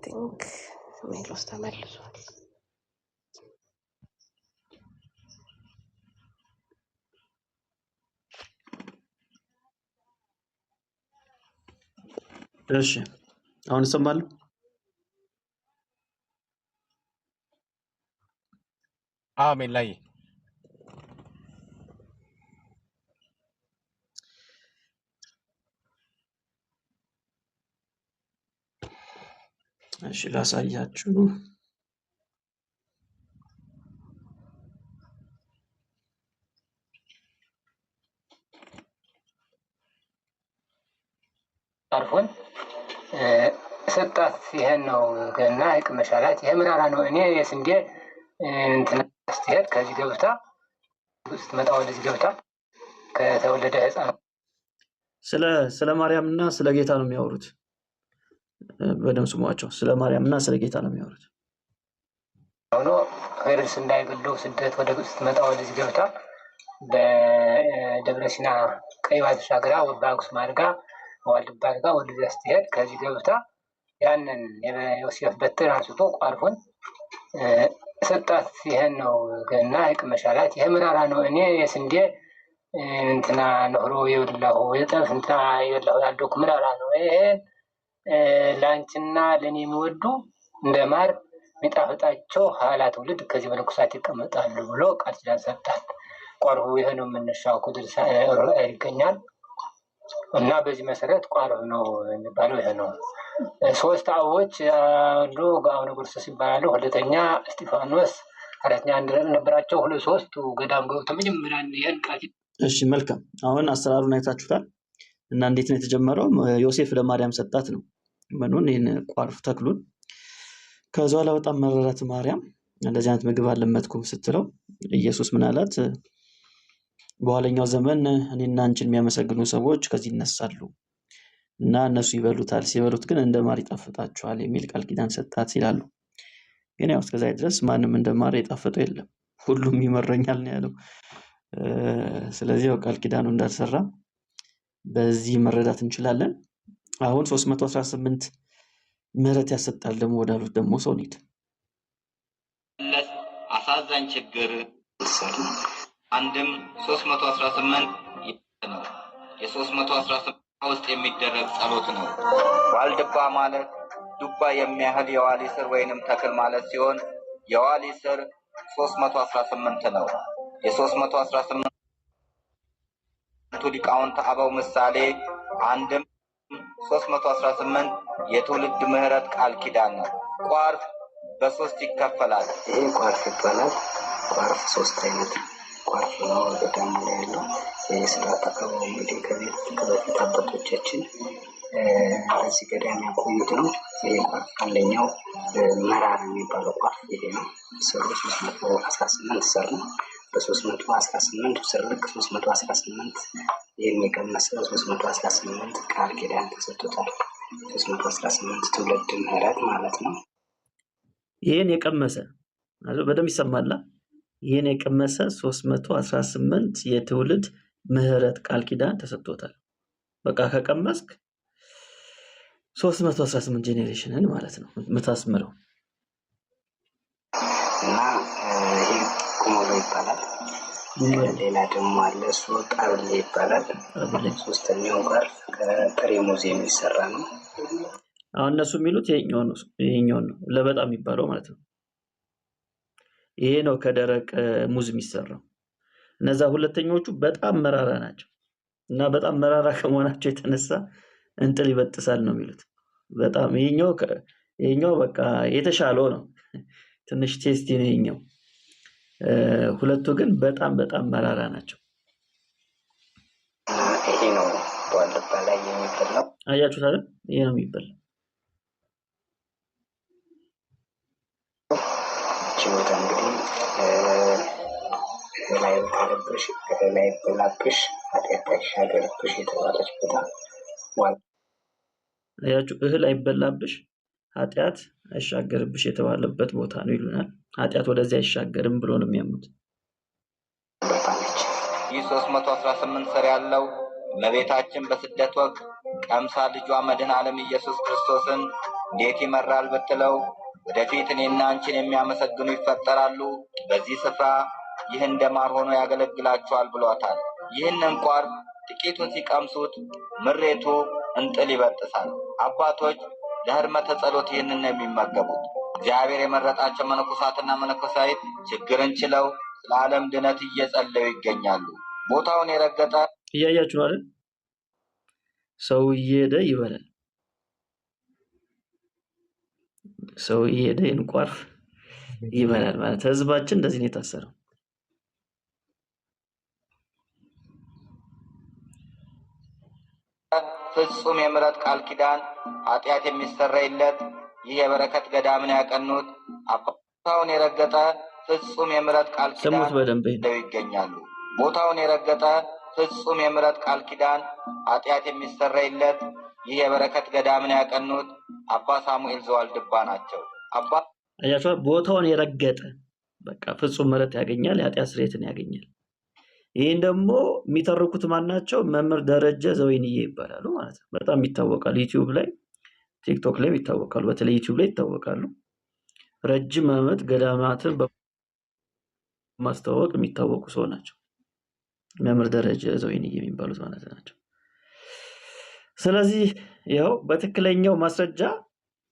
ቲንክ ሜሎስ ተመልሷል። እሺ አሁን ሰማሉ። አሜን ላይ እሺ ላሳያችሁ። አርፎን ሰጣት። ይሄን ነው ገና ይቅመሻላት። ይሄ ምን አላ ነው? እኔ የስንዴ እንትን ስትሄድ ከዚህ ገብታ ስትመጣ ወደዚህ ገብታ ከተወለደ ህፃን ስለ ማርያምና ስለ ጌታ ነው የሚያወሩት። በደም ስሟቸው ስለ ማርያምና ስለ ጌታ ነው የሚያወሩት። ሆኖ ሄሮድስ እንዳይገለው ስደት ወደ ግብፅ ስትመጣ ወደዚህ ገብታ በደብረ ሲና ቀይ ባህር ተሻግራ በአክሱም አድርጋ ዋልድባ አድርጋ ወደዚያ ስትሄድ ከዚህ ገብታ ያንን የዮሴፍ በትር አንስቶ ቋርፉን ሰጣት። ይሄን ነው ገና ይቅመሻላት። ይሄ ምን አላ ነው? እኔ የስንዴ እንትና ነህሮ የበላሁ የጠፍ እንትና የበላሁ ያደኩ ምን አላ ነው? ይሄን ለአንቺና ለእኔ የሚወዱ እንደ ማር የሚጣፍጣቸው ኋላ ትውልድ ከዚህ በንኩሳት ይቀመጣሉ ብሎ ቃል ኪዳን ሰጣት። ቋርፉ ይሄ ነው መነሻው ኩድር ይገኛል። እና በዚህ መሰረት ቋርፍ ነው የሚባለው ይሄ ነው። 3 አበቦች አሉ። አቡነ ጎርጎርዮስ ይባላሉ። ሁለተኛ እስጢፋኖስ፣ አራተኛ አንድረስ ነበራቸው። 3ቱ ገዳም ገብተው መጀመሪያ ይሄን ቃል። እሺ መልካም። አሁን አሰራሩን አይታችሁታል እና እንዴት ነው የተጀመረው? ዮሴፍ ለማርያም ሰጣት ነው ምኑን ይሄን ቋርፍ ተክሉን። ከዛ በኋላ በጣም መረራት ማርያም። እንደዚህ አይነት ምግብ አልለመድኩም ስትለው ኢየሱስ ምን አላት? በኋለኛው ዘመን እኔና አንቺን የሚያመሰግኑ ሰዎች ከዚህ ይነሳሉ እና እነሱ ይበሉታል፣ ሲበሉት ግን እንደ ማር ይጣፍጣቸዋል የሚል ቃል ኪዳን ሰጣት ይላሉ። ግን ያው እስከዛ ድረስ ማንም እንደ ማር የጣፈጠው የለም፣ ሁሉም ይመረኛል ነው ያለው። ስለዚህ ያው ቃል ኪዳኑ እንዳልሰራ በዚህ መረዳት እንችላለን። አሁን 318 ምህረት ያሰጣል ደግሞ ወዳሉት ደግሞ ሰው እንሂድ። አሳዛኝ ችግር አንድም 318 ነው። የ318 ውስጥ የሚደረግ ጸሎት ነው። ዋልድባ ማለት ዱባ የሚያህል የዋሊ ስር ወይንም ተክል ማለት ሲሆን የዋሊ ስር 318 ነው። የ318ቱ ሊቃውንት አበው ምሳሌ አንድም 318 የትውልድ ምህረት ቃል ኪዳን ነው። ቋርፍ በሶስት ይከፈላል። ይሄ ቋርፍ ይባላል። ቋርፍ 3 አይነት ቋርፍ ነው ገዳሙ ላይ ያለው። የስርዓተ አበው እንግዲህ ከበፊት አባቶቻችን እዚህ ገዳም ያቆዩት ነው። ይሄ ቋርፍ አንደኛው መራር የሚባለው ቋርፍ ይሄ ነው። ስሩ 318 ስር ነው። በ318 ስር ልክ 318 የሚቀመስ 318 ቃል ኪዳን ተሰጥቶታል። 318 ትውልድ ምህረት ማለት ነው። ይሄን የቀመሰ በደንብ ይሰማላ። ይሄን የቀመሰ 318 የትውልድ ምህረት ቃል ኪዳን ተሰጥቶታል። በቃ ከቀመስክ 318 ጄኔሬሽንን ማለት ነው የምታስምረው። እና ይሄ ኩሞሎ ይባላል። ሌላ ደግሞ አለ፣ እሱ ቃብል ይባላል። ሶስተኛው ቋርፍ ከጥሬ ሙዝ የሚሰራ ነው። አሁን እነሱ የሚሉት ይሄኛው ነው ለበጣ የሚባለው ማለት ነው። ይሄ ነው ከደረቅ ሙዝ የሚሰራው። እነዛ ሁለተኞቹ በጣም መራራ ናቸው እና በጣም መራራ ከመሆናቸው የተነሳ እንጥል ይበጥሳል ነው የሚሉት። በጣም ይሄኛው በቃ የተሻለው ነው። ትንሽ ቴስቲ ነው ይሄኛው። ሁለቱ ግን በጣም መራራ ናቸው። ይሄ ነው በዋልድባ ላይ የሚበላው። አያችሁት አይደል? ይሄ ነው የሚበላው። ችሎታ እንግዲህ ላይ ተለብሽ ላይ በላብሽ ኃጢአት አይሻገርብሽ የተባለች ቦታ አያችሁ፣ እህል አይበላብሽ ኃጢአት አይሻገርብሽ የተባለበት ቦታ ነው ይሉናል። ኃጢአት ወደዚህ አይሻገርም ብሎ ነው የሚያምኑት። ይህ 318 ስር ያለው እመቤታችን በስደት ወቅት ቀምሳ ልጇ መድኃኔ ዓለም ኢየሱስ ክርስቶስን እንዴት ይመራል ብትለው ወደፊት እኔና አንቺን የሚያመሰግኑ ይፈጠራሉ፣ በዚህ ስፍራ ይህ እንደ ማር ሆኖ ያገለግላቸዋል ብሏታል። ይህንን ቋርፍ ጥቂቱን ሲቀምሱት ምሬቱ እንጥል ይበጥሳል። አባቶች ለህርመተ ጸሎት ይህንን ነው የሚመገቡት። እግዚአብሔር የመረጣቸው መነኮሳትና መነኮሳይት ችግርን ችለው ስለ ዓለም ድነት እየጸለዩ ይገኛሉ። ቦታውን የረገጠ እያያችሁ ነው አይደል? ሰው እየሄደ ይበላል። ሰው እየሄደ ቋርፍ ይበላል ማለት ህዝባችን እንደዚህ ነው የታሰረው። ፍጹም የምሕረት ቃል ኪዳን ኃጢአት የሚሰረይለት ይህ የበረከት ገዳምን ያቀኑት ቦታውን የረገጠ ፍጹም የምሕረት ቃል ኪዳን ይገኛሉ። ቦታውን የረገጠ ፍጹም የምሕረት ቃል ኪዳን ኃጢአት የሚሰረይለት ይህ የበረከት ገዳምን ያቀኑት አባ ሳሙኤል ዘዋልድባ ናቸው። አያችሁ፣ ቦታውን የረገጠ በቃ ፍጹም ምሕረት ያገኛል፣ የኃጢአት ስርየትን ያገኛል። ይህን ደግሞ የሚተርኩት ማናቸው? መምህር ደረጀ ዘወይንዬ ይባላሉ ማለት ነው። በጣም ይታወቃሉ። ዩቲዩብ ላይ ቲክቶክ ላይ ይታወቃሉ። በተለይ ዩቲዩብ ላይ ይታወቃሉ። ረጅም ዓመት ገዳማትን በማስተዋወቅ የሚታወቁ ሰው ናቸው። መምህር ደረጀ ዘወይንዬ የሚባሉት ማለት ናቸው። ስለዚህ ያው በትክክለኛው ማስረጃ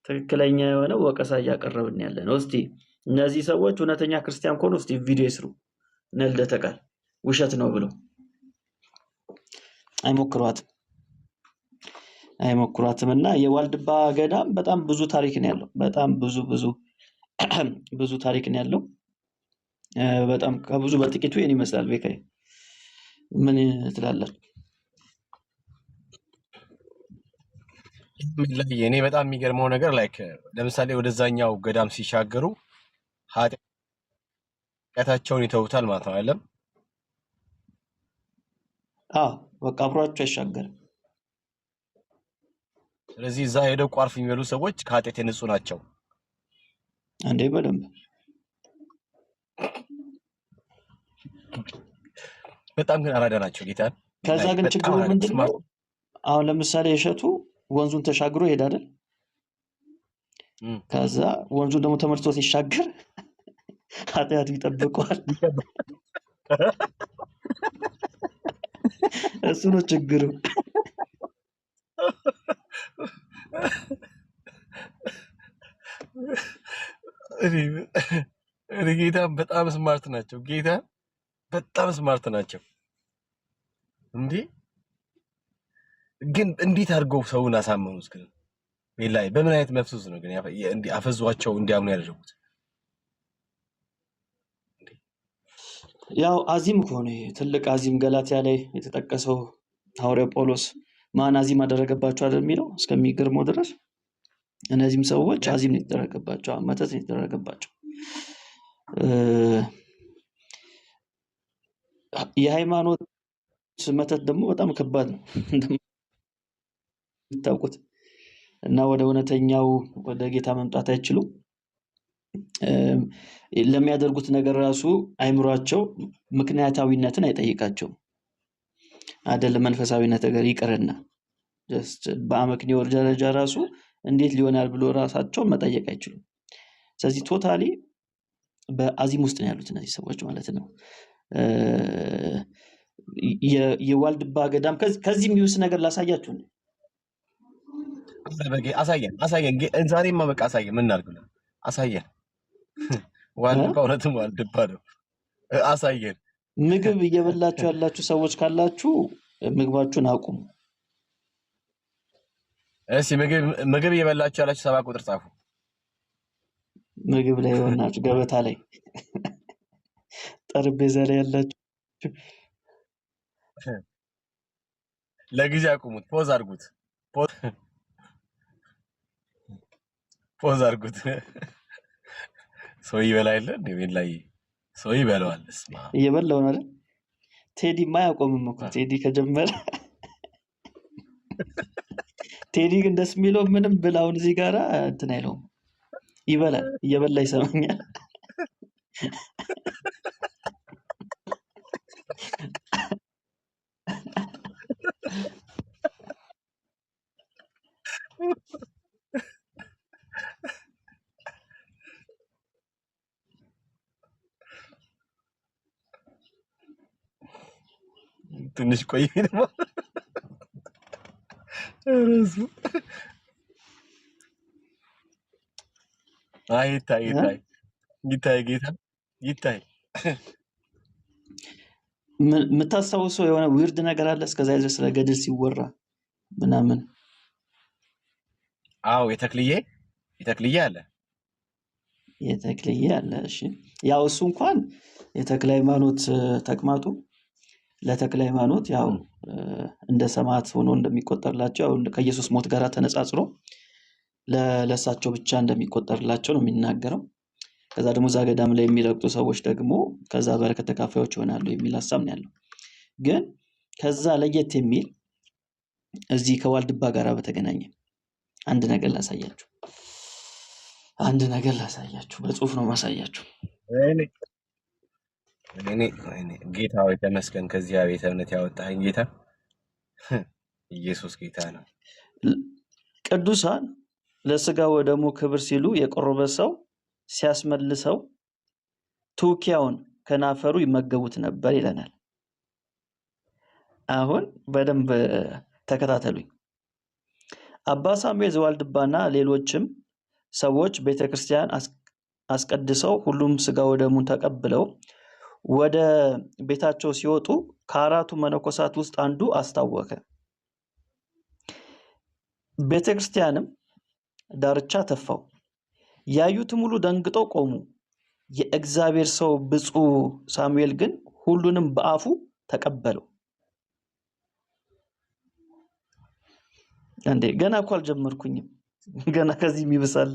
ትክክለኛ የሆነ ወቀሳ እያቀረብን ያለ ነው። እስቲ እነዚህ ሰዎች እውነተኛ ክርስቲያን ከሆኑ እስቲ ቪዲዮ ይስሩ። ልደተ ቃል ውሸት ነው ብለው አይሞክሯትም። እና የዋልድባ ገዳም በጣም ብዙ ታሪክ ነው ያለው። በጣም ብዙ ታሪክ ነው ያለው። በጣም ከብዙ በጥቂቱ ይሄን ይመስላል። ቤካይ ምን ትላላችሁ? እኔ በጣም የሚገርመው ነገር ላይክ ለምሳሌ ወደዛኛው ገዳም ሲሻገሩ ኃጢአታቸውን ይተውታል ማለት ነው አይደለም? በቃ አብሯቸው አይሻገርም። ስለዚህ እዛ ሄደው ቋርፍ የሚበሉ ሰዎች ከኃጢአት የነጹ ናቸው። አንዴ በደንብ በጣም ግን አራዳ ናቸው ጌታን። ከዛ ግን ችግሩ ምንድነው? አሁን ለምሳሌ እሸቱ ወንዙን ተሻግሮ ይሄዳል። ከዛ ወንዙን ደግሞ ተመልሶ ሲሻገር ኃጢአቱ ይጠብቀዋል። እሱ ነው ችግሩ። እኔ ጌታ በጣም ስማርት ናቸው። ጌታ በጣም ስማርት ናቸው። እንዴ ግን እንዴት አድርገው ሰውን አሳመኑት? ግን ላይ በምን አይነት መፍሱስ ነው ግን አፈዟቸው እንዲያምኑ ያደረጉት? ያው አዚም ከሆነ ትልቅ አዚም ገላትያ ላይ የተጠቀሰው ሐዋርያው ጳውሎስ ማን አዚም አደረገባቸው አይደል የሚለው እስከሚገርመው ድረስ እነዚህም ሰዎች አዚም ነው የተደረገባቸው፣ መተት ነው የተደረገባቸው። የሃይማኖት መተት ደግሞ በጣም ከባድ ነው እንደምታውቁት እና ወደ እውነተኛው ወደ ጌታ መምጣት አይችሉም። ለሚያደርጉት ነገር ራሱ አይምሯቸው ምክንያታዊነትን አይጠይቃቸውም አይደለም መንፈሳዊነት ነገር ይቀርና ጀስት በአመክንዮ ደረጃ ራሱ እንዴት ሊሆናል ብሎ ራሳቸውን መጠየቅ አይችሉም። ስለዚህ ቶታሊ በአዚም ውስጥ ነው ያሉት እነዚህ ሰዎች ማለት ነው። የዋልድባ ገዳም ከዚህ የሚውስ ነገር ላሳያችሁ ነው። አሳየን ዛሬማ በቃ አሳየን። ምን እናድርግ? አሳየን። ዋልድባ እውነትም ዋልድባ ነው። አሳየን። ምግብ እየበላችሁ ያላችሁ ሰዎች ካላችሁ ምግባችሁን አቁሙ። እሺ ምግብ እየበላችሁ ያላችሁ 7 ቁጥር ጻፉ። ምግብ ላይ ሆናችሁ ገበታ ላይ ጠረጴዛ ላይ ያላችሁ ለጊዜ አቁሙት። ፖዝ አድርጉት። ፖዝ አድርጉት። ሰው ይበላ የለ እንዴ? ላይ ሰው ይበላዋል። እየበላው ነው አይደል? ቴዲ ማያቆምም እኮ ቴዲ ከጀመረ ቴዲ ግን ደስ የሚለው ምንም ብላውን እዚህ ጋራ እንትን አይለውም። ይበላል፣ እየበላ ይሰማኛል። ትንሽ ቆይ ደግሞ እረሱ ይታይ ጌታ ይታይ። የምታስታውሰው የሆነ ዊርድ ነገር አለ እስከዛ ድረስ ስለ ገድል ሲወራ ምናምን? አዎ የተክልዬ አለ። እሺ ያው እሱ እንኳን የተክለ ሃይማኖት ተቅማጡ ለተክለ ሃይማኖት ያው እንደ ሰማዕት ሆኖ እንደሚቆጠርላቸው ያው ከኢየሱስ ሞት ጋር ተነጻጽሮ ለሳቸው ብቻ እንደሚቆጠርላቸው ነው የሚናገረው። ከዛ ደግሞ እዛ ገዳም ላይ የሚረግጡ ሰዎች ደግሞ ከዛ በረከት ተካፋዮች ይሆናሉ የሚል ሐሳብ ነው ያለው። ግን ከዛ ለየት የሚል እዚህ ከዋልድባ ጋር በተገናኘ አንድ ነገር ላሳያችሁ። በጽሁፍ ነው ማሳያችሁ። እኔ ጌታ ሆይ ተመስገን፣ ከዚህ ቤተ እምነት ያወጣኸኝ ጌታ ኢየሱስ ጌታ ነው። ቅዱሳን ለስጋ ወደሙ ክብር ሲሉ የቆረበ ሰው ሲያስመልሰው ቱኪያውን ከናፈሩ ይመገቡት ነበር ይለናል። አሁን በደንብ ተከታተሉኝ። አባ ሳሙኤል ዘዋልድባና ሌሎችም ሰዎች ቤተክርስቲያን አስቀድሰው ሁሉም ስጋ ወደሙን ተቀብለው ወደ ቤታቸው ሲወጡ ከአራቱ መነኮሳት ውስጥ አንዱ አስታወከ። ቤተክርስቲያንም ዳርቻ ተፋው። ያዩትም ሁሉ ደንግጠው ቆሙ። የእግዚአብሔር ሰው ብፁዕ ሳሙኤል ግን ሁሉንም በአፉ ተቀበለው። እንዴ ገና እኮ አልጀመርኩኝም። ገና ከዚህም ይብሳል።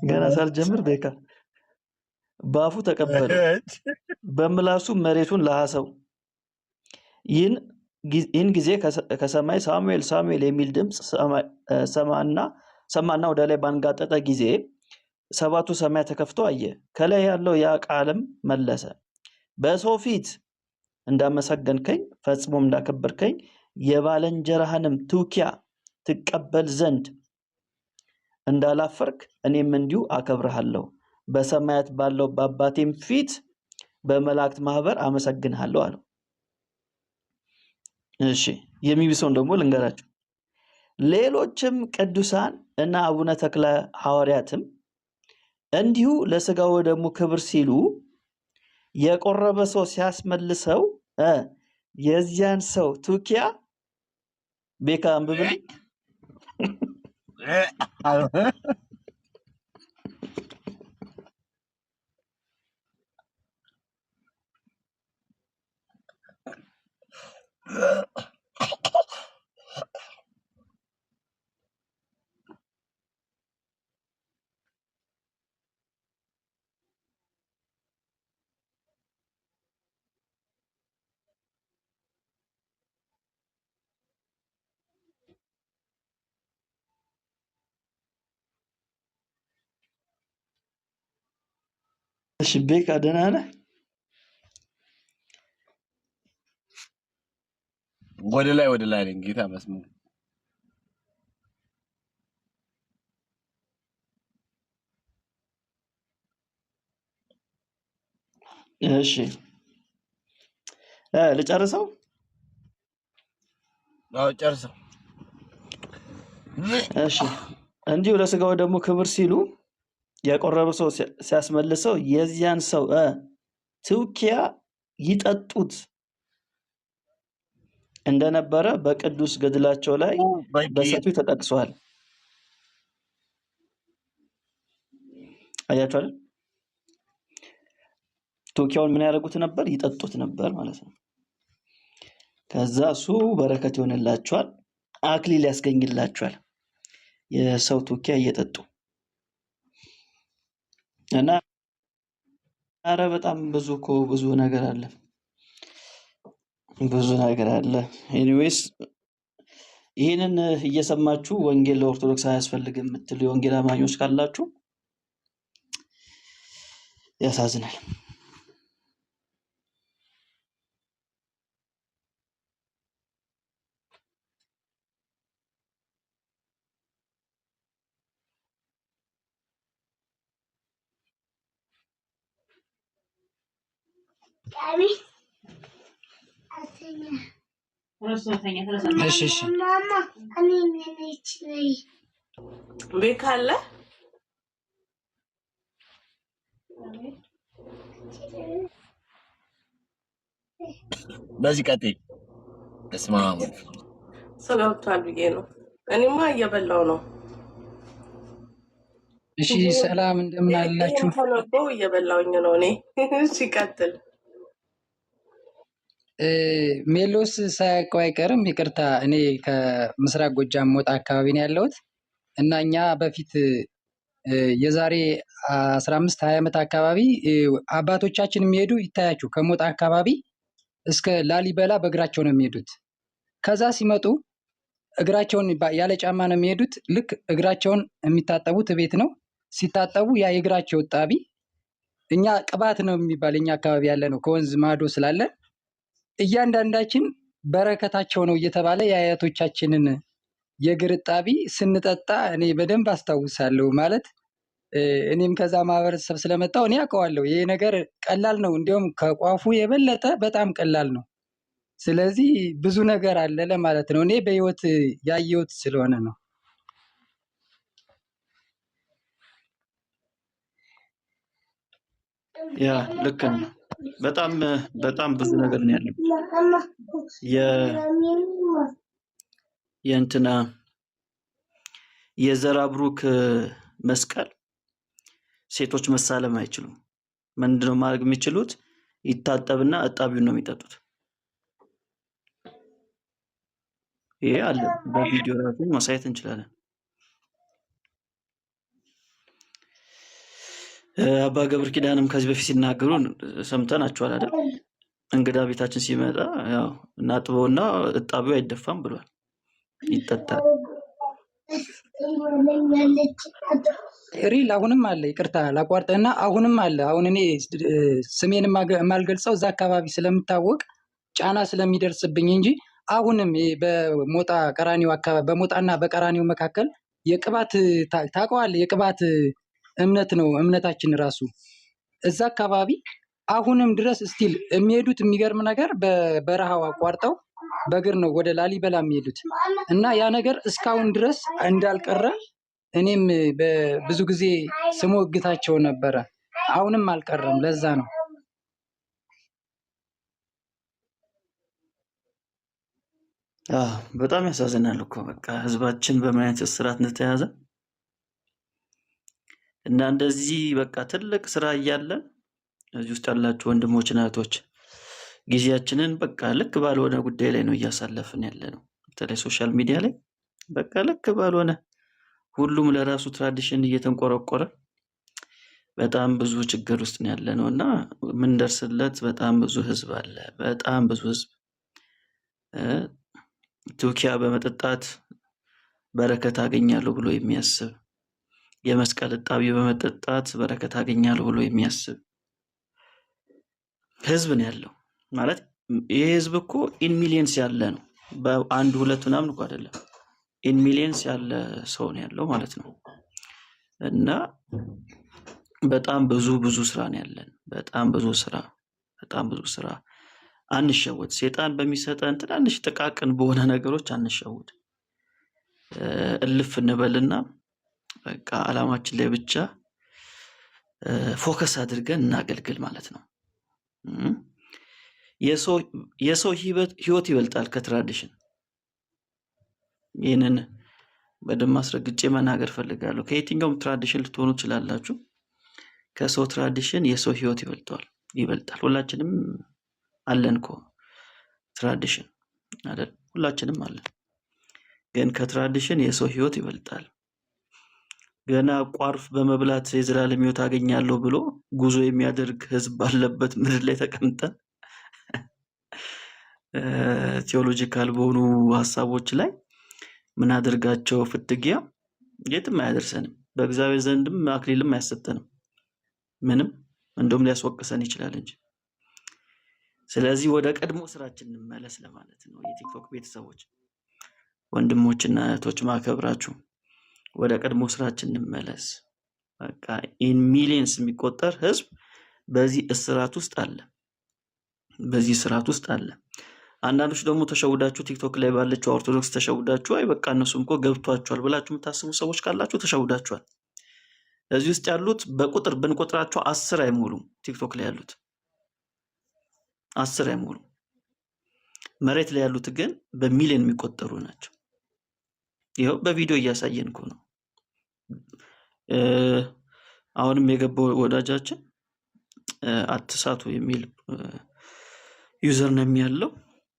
ገና ሳልጀምር ቤካ በአፉ ተቀበለው፣ በምላሱ መሬቱን ላሰው። ይህን ጊዜ ከሰማይ ሳሙኤል ሳሙኤል የሚል ድምፅ ሰማና ወደ ላይ ባንጋጠጠ ጊዜ 7ቱ ሰማይ ተከፍቶ አየ። ከላይ ያለው ያ ቃልም መለሰ፣ በሰው ፊት እንዳመሰገንከኝ ፈጽሞም እንዳከበርከኝ የባልንጀራህንም ትውኪያ ትቀበል ዘንድ እንዳላፈርክ እኔም እንዲሁ አከብርሃለሁ። በሰማያት ባለው በአባቴም ፊት በመላእክት ማህበር አመሰግንሃለሁ አለው። እሺ የሚብሰውን ደግሞ ልንገራችሁ። ሌሎችም ቅዱሳን እና አቡነ ተክለ ሐዋርያትም እንዲሁ ለስጋው ደግሞ ክብር ሲሉ የቆረበ ሰው ሲያስመልሰው የዚያን ሰው ቱኪያ ቤካ አንብብልኝ። እሺ ቤካ ደህና ነህ? ወደ ላይ ነኝ ጌታ መስመር። እሺ ልጨርሰው? አዎ ጨርሰው። እሺ እንዲሁ ለስጋው ደግሞ ክብር ሲሉ የቆረበ ሰው ሲያስመልሰው የዚያን ሰው ትውኪያ ይጠጡት እንደነበረ በቅዱስ ገድላቸው ላይ በሰፊው ተጠቅሷል። አያችሁ አይደል? ትውኪያውን ምን ያደርጉት ነበር? ይጠጡት ነበር ማለት ነው። ከዛ እሱ በረከት ይሆንላቸዋል፣ አክሊል ያስገኝላቸዋል። የሰው ትውኪያ እየጠጡ እና አረ በጣም ብዙ ነገር አለ። ብዙ ነገር አለ። ኤኒዌይስ ይሄንን እየሰማችሁ ወንጌል ለኦርቶዶክስ አያስፈልግም የምትሉ የወንጌል አማኞች ካላችሁ ያሳዝናል። ቤካ አለ በዚህ ቀጥይ። እስማ ሰው ገብቷል ብዬ ነው። እኔማ እየበላው ነው። እሺ ሰላም እንደምን አላችሁ? ተነበው እየበላውኝ ነው እኔ። እሺ ቀጥል። ሜሎስ ሳያውቀው አይቀርም። ይቅርታ፣ እኔ ከምስራቅ ጎጃም ሞጣ አካባቢ ነው ያለሁት እና እኛ በፊት የዛሬ 15 20 ዓመት አካባቢ አባቶቻችን የሚሄዱ ይታያችሁ ከሞጣ አካባቢ እስከ ላሊበላ በእግራቸው ነው የሚሄዱት። ከዛ ሲመጡ እግራቸውን ያለ ጫማ ነው የሚሄዱት። ልክ እግራቸውን የሚታጠቡት ቤት ነው። ሲታጠቡ ያ የእግራቸው ጣቢ እኛ ቅባት ነው የሚባል እኛ አካባቢ ያለ ነው ከወንዝ ማዶ ስላለ እያንዳንዳችን በረከታቸው ነው እየተባለ የአያቶቻችንን የእግር ጣቢ ስንጠጣ እኔ በደንብ አስታውሳለሁ። ማለት እኔም ከዛ ማህበረሰብ ስለመጣሁ እኔ አውቀዋለሁ። ይሄ ነገር ቀላል ነው፣ እንዲያውም ከቋፉ የበለጠ በጣም ቀላል ነው። ስለዚህ ብዙ ነገር አለ ለማለት ነው። እኔ በህይወት ያየሁት ስለሆነ ነው። ያ ልክ ነው። በጣም ብዙ ነገር ነው ያለው። የእንትና የዘራብሩክ መስቀል ሴቶች መሳለም አይችሉም። ምንድነው ማድረግ የሚችሉት? ይታጠብና እጣቢውን ነው የሚጠጡት። ይሄ አለ በቪዲዮ ራሱ ማሳየት እንችላለን። አባ ገብረ ኪዳንም ከዚህ በፊት ሲናገሩ ሰምተናቸዋል አይደል? እንግዳ ቤታችን ሲመጣ ያው እናጥበውና እጣቢው አይደፋም ብሏል፣ ይጠጣል። ሪል አሁንም አለ። ይቅርታ ላቋርጥና አሁንም አለ። አሁን እኔ ስሜን የማልገልጸው እዛ አካባቢ ስለምታወቅ ጫና ስለሚደርስብኝ እንጂ አሁንም በሞጣ ቀራኒው አካባቢ በሞጣና በቀራኒው መካከል የቅባት ታውቀዋለህ? የቅባት እምነት ነው እምነታችን ራሱ እዛ አካባቢ አሁንም ድረስ ስቲል የሚሄዱት። የሚገርም ነገር በበረሃው አቋርጠው በእግር ነው ወደ ላሊበላ የሚሄዱት እና ያ ነገር እስካሁን ድረስ እንዳልቀረ እኔም በብዙ ጊዜ ስሞግታቸው ነበረ። አሁንም አልቀረም። ለዛ ነው በጣም ያሳዝናል እኮ በቃ ህዝባችን በምን አይነት እስራት እንደተያዘ እና እንደዚህ በቃ ትልቅ ስራ እያለ እዚህ ውስጥ ያላችሁ ወንድሞችና እህቶች ጊዜያችንን በቃ ልክ ባልሆነ ጉዳይ ላይ ነው እያሳለፍን ያለ ነው። በተለይ ሶሻል ሚዲያ ላይ በቃ ልክ ባልሆነ ሁሉም ለራሱ ትራዲሽን እየተንቆረቆረ በጣም ብዙ ችግር ውስጥ ነው ያለ ነው እና ምን ደርስለት በጣም ብዙ ህዝብ አለ። በጣም ብዙ ህዝብ ቱኪያ በመጠጣት በረከት አገኛለሁ ብሎ የሚያስብ የመስቀል እጣቢ በመጠጣት በረከት አገኛለሁ ብሎ የሚያስብ ህዝብ ነው ያለው። ማለት ይሄ ህዝብ እኮ ኢን ሚሊየንስ ያለ ነው። በአንድ ሁለት ምናምን እኮ አይደለም፣ ኢን ሚሊየንስ ያለ ሰው ነው ያለው ማለት ነው። እና በጣም ብዙ ስራ ነው ያለን። በጣም ብዙ ስራ አንሸወድ። ሴጣን በሚሰጠን ትናንሽ ጥቃቅን በሆነ ነገሮች አንሸወድ። እልፍ እንበልና በቃ አላማችን ላይ ብቻ ፎከስ አድርገን እናገልግል ማለት ነው። የሰው ህይወት ይበልጣል ከትራዲሽን። ይህንን በደንብ አስረግጬ መናገር ፈልጋለሁ። ከየትኛውም ትራዲሽን ልትሆኑ ትችላላችሁ። ከሰው ትራዲሽን የሰው ህይወት ይበልጣል። ሁላችንም አለን እኮ ትራዲሽን አይደል? ሁላችንም አለን። ግን ከትራዲሽን የሰው ህይወት ይበልጣል። ገና ቋርፍ በመብላት የዘላለም ህይወት አገኛለሁ ብሎ ጉዞ የሚያደርግ ህዝብ ባለበት ምድር ላይ ተቀምጠን ቴዎሎጂካል በሆኑ ሐሳቦች ላይ ምን አድርጋቸው ፍትጊያ የትም አያደርሰንም። በእግዚአብሔር ዘንድም አክሊልም አያሰጠንም። ምንም እንደውም ሊያስወቅሰን ይችላል እንጂ። ስለዚህ ወደ ቀድሞ ስራችን እንመለስ ለማለት ነው። የቲክቶክ ቤተሰቦች ወንድሞችና እህቶች ማከብራችሁ፣ ወደ ቀድሞ ስራችን እንመለስ። በቃ ኢን ሚሊየንስ የሚቆጠር ህዝብ በዚህ እስራት ውስጥ አለ። አንዳንዶች ደግሞ ተሸውዳችሁ ቲክቶክ ላይ ባለችው ኦርቶዶክስ ተሸውዳችሁ አይ በቃ እነሱም እኮ ገብቷቸዋል ብላችሁ የምታስቡ ሰዎች ካላችሁ ተሸውዳችኋል። እዚህ ውስጥ ያሉት በቁጥር ብንቆጥራቸው 10 አይሞሉም። ቲክቶክ ላይ ያሉት 10 አይሞሉም። መሬት ላይ ያሉት ግን በሚሊዮን የሚቆጠሩ ናቸው። ይኸው በቪዲዮ እያሳየን እኮ ነው። አሁንም የገባው ወዳጃችን አትሳቱ የሚል ዩዘር ነው ያለው።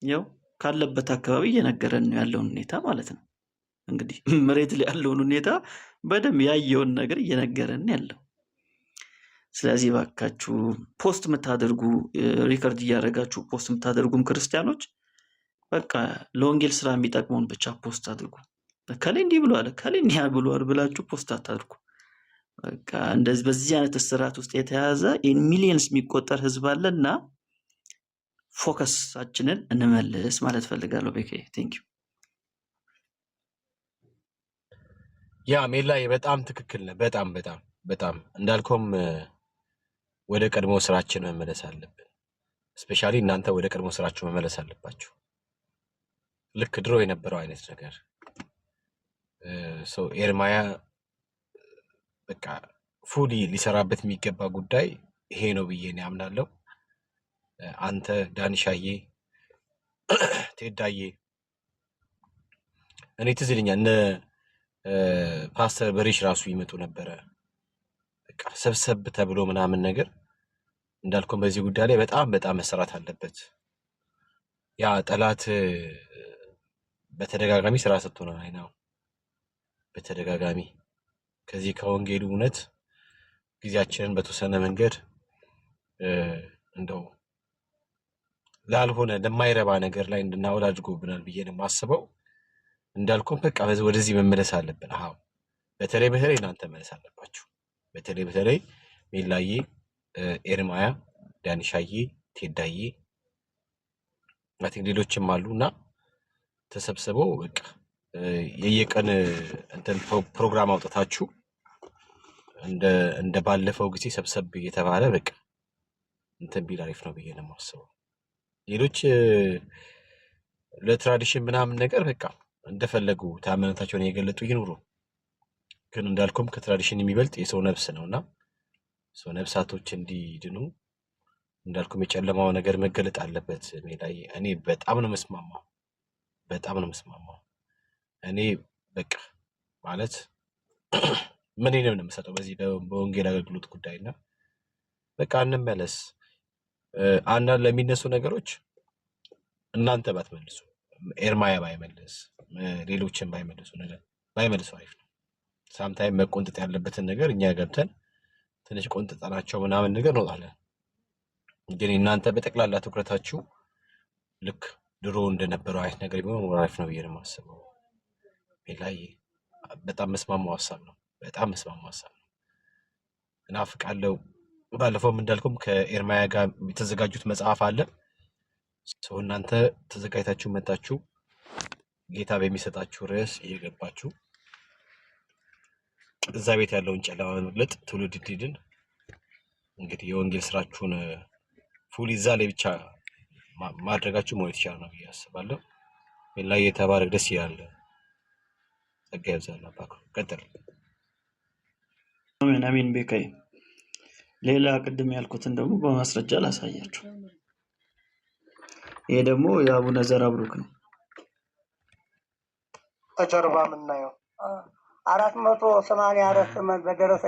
ያው ካለበት አካባቢ እየነገረን ነው ያለውን ሁኔታ ማለት ነው። እንግዲህ መሬት ላይ ያለውን ሁኔታ በደም ያየውን ነገር እየነገረን ያለው። ስለዚህ ባካችሁ ፖስት የምታደርጉ ሪከርድ እያደረጋችሁ ፖስት የምታደርጉም ክርስቲያኖች በቃ ለወንጌል ስራ የሚጠቅመውን ብቻ ፖስት አድርጉ። ከሌ እንዲህ ብሏል ከሌ እንዲህ ብሏል ብላችሁ ፖስት አታድርጉ። በቃ እንደዚህ በዚህ አይነት እስራት ውስጥ የተያዘ ኢን ሚሊየንስ የሚቆጠር ህዝብ አለና ፎከሳችንን እንመልስ ማለት ፈልጋለሁ። ቤኬ ቴንክ ዩ። ያ ሜላይ በጣም ትክክል ነህ። በጣም እንዳልከውም ወደ ቀድሞ ስራችን መመለስ አለብን። ስፔሻሊ እናንተ ወደ ቀድሞ ስራችሁ መመለስ አለባችሁ። ልክ ድሮ የነበረው አይነት ነገር ሰው ኤርማያ በቃ ፉሊ ሊሰራበት የሚገባ ጉዳይ ይሄ ነው ብዬ እኔ አምናለሁ። አንተ ዳንሻዬ፣ ቴዳዬ እኔ ትዝ ይለኛል እነ ፓስተር በሪሽ ራሱ ይመጡ ነበረ። በቃ ሰብሰብ ተብሎ ምናምን ነገር እንዳልኩም በዚህ ጉዳይ ላይ በጣም መሰራት አለበት። ያ ጠላት በተደጋጋሚ ስራ ሰጥቶናል። አይናው በተደጋጋሚ ከዚህ ከወንጌሉ እውነት ጊዜያችንን በተወሰነ መንገድ እንደው ላልሆነ ለማይረባ ነገር ላይ እንድናውል አድርጎብናል ብዬ ነው የማስበው። እንዳልኩም በቃ ወደዚህ መመለስ አለብን። አዎ በተለይ እናንተ መመለስ አለባችሁ። በተለይ ሜላዬ፣ ኤርማያ፣ ዳንሻዬ፣ ቴዳዬ ማለት ሌሎችም አሉና ተሰብስበው በቃ የየቀን እንትን ፕሮግራም አውጥታችሁ እንደ ባለፈው ጊዜ ሰብሰብ እየተባለ በቃ እንትን ቢል አሪፍ ነው ብዬ ነው የማስበው። ሌሎች ለትራዲሽን ምናምን ነገር በቃ እንደፈለጉ ታመነታቸውን እየገለጡ ይኑሩ። ግን እንዳልኩም ከትራዲሽን የሚበልጥ የሰው ነፍስ ነውና ሰው ነፍሳቶች እንዲድኑ እንዳልኩም የጨለማው ነገር መገለጥ አለበት። ሜላይ እኔ በጣም ነው መስማማው፣ በጣም ነው መስማማው። እኔ በቃ ማለት ምን ነው የምሰጠው በዚህ በወንጌል አገልግሎት ጉዳይና በቃ እንመለስ። አንዳንድ ለሚነሱ ነገሮች እናንተ ባትመልሱ፣ ኤርማያ ባይመልስ፣ ሌሎችን ባይመልሱ አሪፍ ነው። ሳምታይም መቆንጠጥ ያለበትን ነገር እኛ ገብተን ትንሽ ቆንጥጠናቸው ምናምን ነገር እንወጣለን። ግን እናንተ በጠቅላላ ትኩረታችሁ ልክ ድሮ እንደነበረው አይነት ነገር ቢሆን አሪፍ ነው ብዬ ነው የማስበው። ሜላይ በጣም መስማማው ሀሳብ ነው፣ በጣም መስማማው ሀሳብ ነው። እናፍቃለሁ። ባለፈውም እንዳልኩም ከኤርማያ ጋር የተዘጋጁት መጽሐፍ አለ። ሰው እናንተ ተዘጋጅታችሁ መጣችሁ ጌታ በሚሰጣችሁ ርዕስ እየገባችሁ እዛ ቤት ያለውን ጨለማ መግለጥ ትውልድ እንዲድን እንግዲህ የወንጌል ስራችሁን ፉል እዛ ላይ ብቻ ማድረጋችሁ ሞት ይችላል ነው ብዬ አስባለሁ። ሜላይ የተባረክ ደስ ይላል። ጸጋ ይብዛል። አባኩ ቀጥል። አሜን አሜን። ቤካይ ሌላ ቅድም ያልኩትን ደግሞ በማስረጃ ላሳያችሁ። ይሄ ደግሞ የአቡነ ዘራብሩክ ነው። ከጀርባ የምናየው 484 ዘመን በደረሰ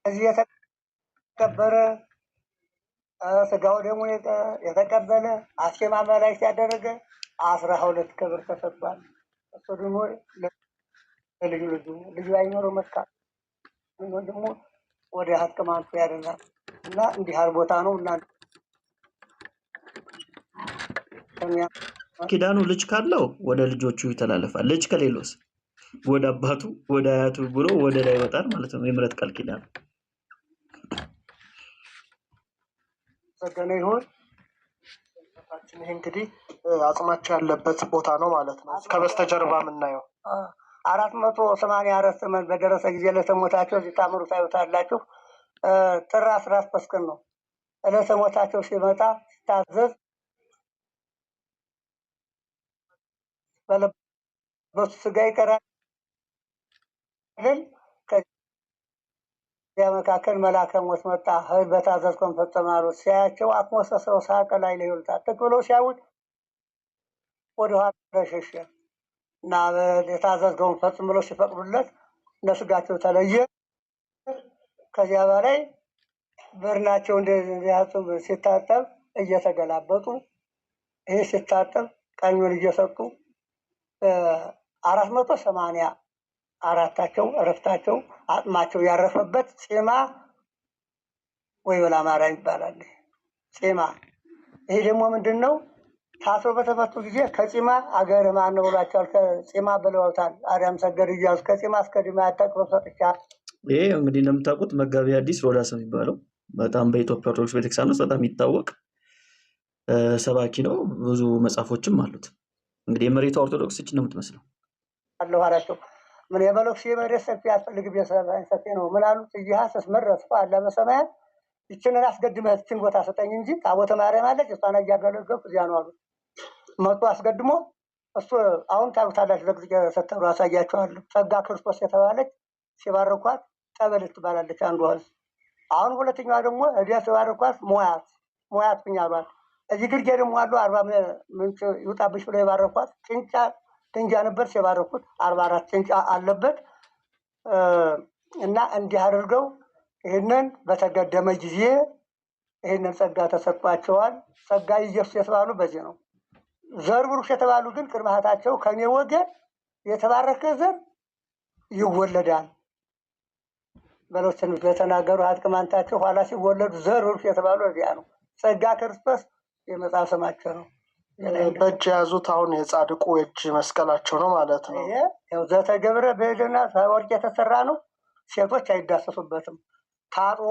እዚህ የተቀበረ ስጋው ደግሞ የተቀበለ አስኬማ መላእክት ያደረገ 12 ክብር ተሰጥቷል። እሱ ደግሞ ልጁ አይኖረው መጣ ደግሞ ወደ ሀጥማንቱ ያደርጋል እና እንዲህ ያለ ቦታ ነው እና ኪዳኑ ልጅ ካለው ወደ ልጆቹ ይተላለፋል። ልጅ ከሌሎስ ወደ አባቱ ወደ አያቱ ብሎ ወደ ላይ ይወጣል ማለት ነው። የምሕረት ቃል ኪዳን ሰገነ ይሁን። ይሄ እንግዲህ አጽማቸው ያለበት ቦታ ነው ማለት ነው። ከበስተጀርባ የምናየው 484 ዘመን በደረሰ ጊዜ ለተሞታቸው ሲታምሩ ታዩታላችሁ። ጥር 15 ቀን ነው ዕለተ ሞታቸው ሲመጣ ሲታዘዝ በለበሱ ስጋ ይቀራል። ከዚያ መካከል መልአከ ሞት መጣ። ኃይል በታዘዝከው ፈጸማሉ። ሲያያቸው አትሞሰሰው ሳቀ ላይ ይሉታል። ትክ ብለው ሲያዩት ወደኋላ ተሸሸ እና የታዘዝከውን ፈጽም ብለው ሲፈቅዱለት ለስጋቸው ተለየ። ከዚያ በላይ በርናቸው እንደዚህ ሲታጠብ እየተገላበጡ ይሄ ሲታጠብ ቀኙን እየሰጡ 484ቸው እረፍታቸው አጥማቸው ያረፈበት ጼማ ወይ በላማራ ይባላል። ጼማ ይሄ ደግሞ ምንድነው? ታስሮ በተፈቱ ጊዜ ከጺማ አገር ማን ነው ብሏቸዋል። ከጺማ ብለውታል። አዳም ሰገድ እያሉ ከጺማ እስከ ዲማ ያጠቅሮ ሰጥቻ። ይሄ እንግዲህ እንደምታውቁት መጋቢ ሐዲስ ሮዳስ የሚባለው በጣም በኢትዮጵያ ኦርቶዶክስ ቤተክርስቲያን ውስጥ በጣም የሚታወቅ ሰባኪ ነው። ብዙ መጽሐፎችም አሉት። እንግዲህ የመሬቷ ኦርቶዶክስ እቺ ነው የምትመስለው። አለው አላቸው ምን የመለክሽ የመሬት ሰፊ ያስፈልግ ቢሰራኝ ሰፊ ነው ምን አሉት። ይያሰስ መረጥኩ አለ በሰማያት ይችንን አስገድመህ ይችን ቦታ ሰጠኝ እንጂ ታቦተ ማርያም አለች እሷን እያገለገልኩ እዚያ ነው አሉት። መጡ አስገድሞ እሱ አሁን ታውታላችሁ ለግዜ ሰተሩ አሳያችኋለሁ። ጸጋ ክርስቶስ የተባለች ሲባርኳት ጠበል ትባላለች አንዱ ወንዝ። አሁን ሁለተኛዋ ደግሞ እዲያ ሲባርኳት ሞያት ኩኛሏት። እዚህ ግርጌ ደግሞ አሉ 40 ምንጭ ይውጣብሽ ብለው የባረኳት ጭንጫ ድንጃ ነበር ሲባርኩት 44 ጭንጫ አለበት እና እንዲህ አድርገው ይሄንን በተገደመ ጊዜ ይሄንን ጸጋ ተሰጥቷቸዋል። ጸጋ ኢየሱስ የተባሉ በዚህ ነው። ዘር ብሩክ የተባሉ ግን ቅድማታቸው ከኔ ወገን የተባረከ ዘር ይወለዳል በለው ትንቢት በተናገሩ አጥቅማንታቸው ኋላ ሲወለዱ ዘር ብሩክ የተባሉ እዚያ ነው። ጸጋ ክርስቶስ የመጽሐፍ ስማቸው ነው። በእጅ የያዙት አሁን የጻድቁ እጅ መስቀላቸው ነው ማለት ነው። ይሄ ያው ዘተገብረ በእድና ወርቅ የተሰራ ነው። ሴቶች አይዳሰሱበትም። ታጥቦ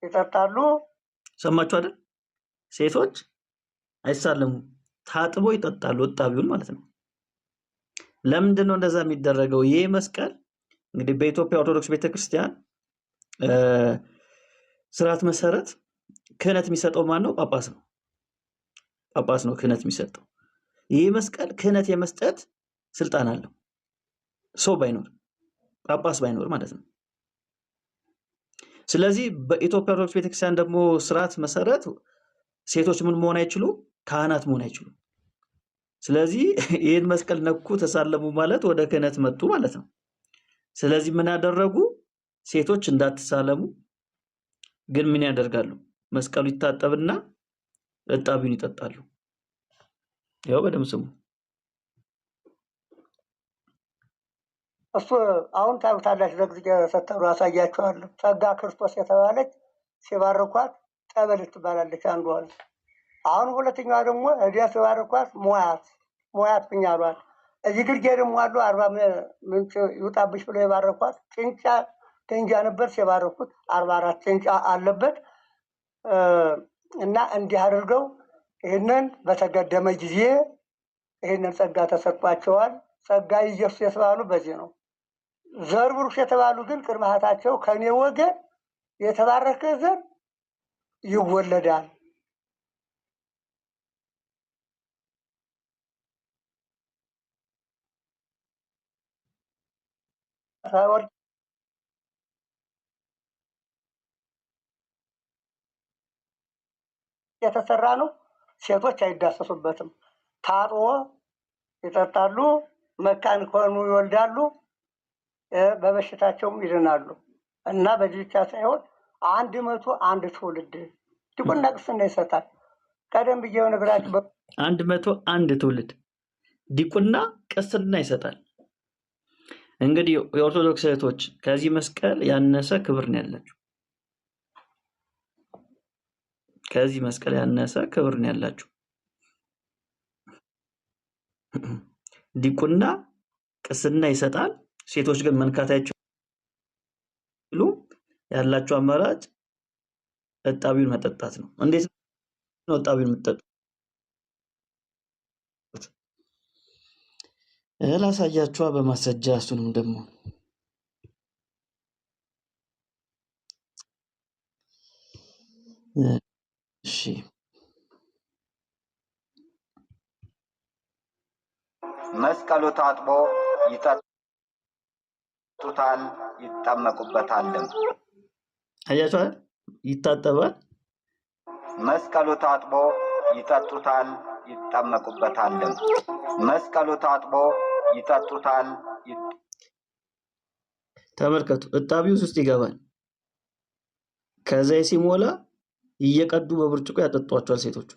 ይጠጣሉ። ሰማችሁ አይደል? ሴቶች አይሳለሙ፣ ታጥቦ ይጠጣሉ። ወጣቢውን ማለት ነው። ለምንድን ነው እንደዛ የሚደረገው? ይሄ መስቀል እንግዲህ በኢትዮጵያ ኦርቶዶክስ ቤተክርስቲያን ስርዓት መሰረት ክህነት የሚሰጠው ማን ነው? ጳጳስ ነው። ጳጳስ ነው ክህነት የሚሰጠው። ይሄ መስቀል ክህነት የመስጠት ስልጣን አለው። ሰው ባይኖር ጳጳስ ባይኖር ማለት ነው። ስለዚህ በኢትዮጵያ ኦርቶዶክስ ቤተክርስቲያን ደግሞ ስርዓት መሰረት ሴቶች ምን መሆን አይችሉም? ካህናት መሆን አይችሉም። ስለዚህ ይህን መስቀል ነኩ ተሳለሙ ማለት ወደ ክህነት መጡ ማለት ነው። ስለዚህ ምን ያደረጉ? ሴቶች እንዳትሳለሙ ግን ምን ያደርጋሉ? መስቀሉ ይታጠብና እጣቢውን ይጠጣሉ። ያው በደም ስሙ። እሱ አሁን ታውታላችሁ ዘግዝቄ ሰተሩ አሳያችኋለሁ። ጸጋ ክርስቶስ የተባለች ሲባርኳት ጠበል ትባላለች አንዷ። አሁን ሁለተኛዋ ደግሞ እዲያ ሲባርኳት ሙያት ብኛሏል። እዚህ ግርጌ ደግሞ አሉ 40 ምንጭ ይውጣብሽ ብለው የባረኳት ጭንጫ ደንጃ ነበር ሲባርኩት 44 ጭንጫ አለበት እና እንዲህ አድርገው ይህንን በተገደመ ጊዜ ይህንን ጸጋ ተሰጥቷቸዋል። ጸጋ ኢየሱስ የተባሉ በዚህ ነው። ዘር ብሩክ የተባሉ ግን ቅድመ አያታቸው ከኔ ወገን የተባረከ ዘር ይወለዳል። የተሰራ ነው። ሴቶች አይዳሰሱበትም። ታጥቦ ይጠጣሉ። መካን ከሆኑ ይወልዳሉ። በበሽታቸውም ይድናሉ። እና በዚህ ብቻ ሳይሆን 101 ትውልድ ዲቁና ቅስና ይሰጣል። ቀደም ብዬ ነግራችሁ 101 ትውልድ ዲቁና ቅስና ይሰጣል። እንግዲህ የኦርቶዶክስ እህቶች ከዚህ መስቀል ያነሰ ክብር ነው ያላችሁ። ከዚህ መስቀል ያነሰ ክብር ነው ያላችሁ። ዲቁና ቅስና ይሰጣል። ሴቶች ግን መንካት አይችሉ። ያላችሁ አማራጭ እጣቢውን መጠጣት ነው። እንዴት ነው እጣቢውን የምትጠጡት? ላሳያችኋ በማስረጃ እሱንም ደግሞ እሺ መስቀሉ ታጥቦ ይጠጡታል ይጠመቁበታልም። አያችኋ? ይታጠባል። መስቀሉ ታጥቦ ይጠጡታል ይጠመቁበታልም። መስቀሉ ታጥቦ ይጠጡታል። ተመልከቱ፣ እጣቢው ውስጥ ይገባል። ከዛ ሲሞላ እየቀዱ በብርጭቆ ያጠጧቸዋል ሴቶቹ።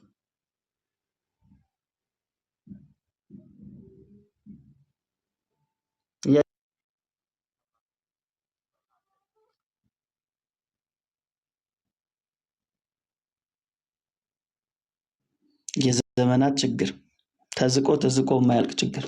የዘመናት ችግር፣ ተዝቆ የማያልቅ ችግር።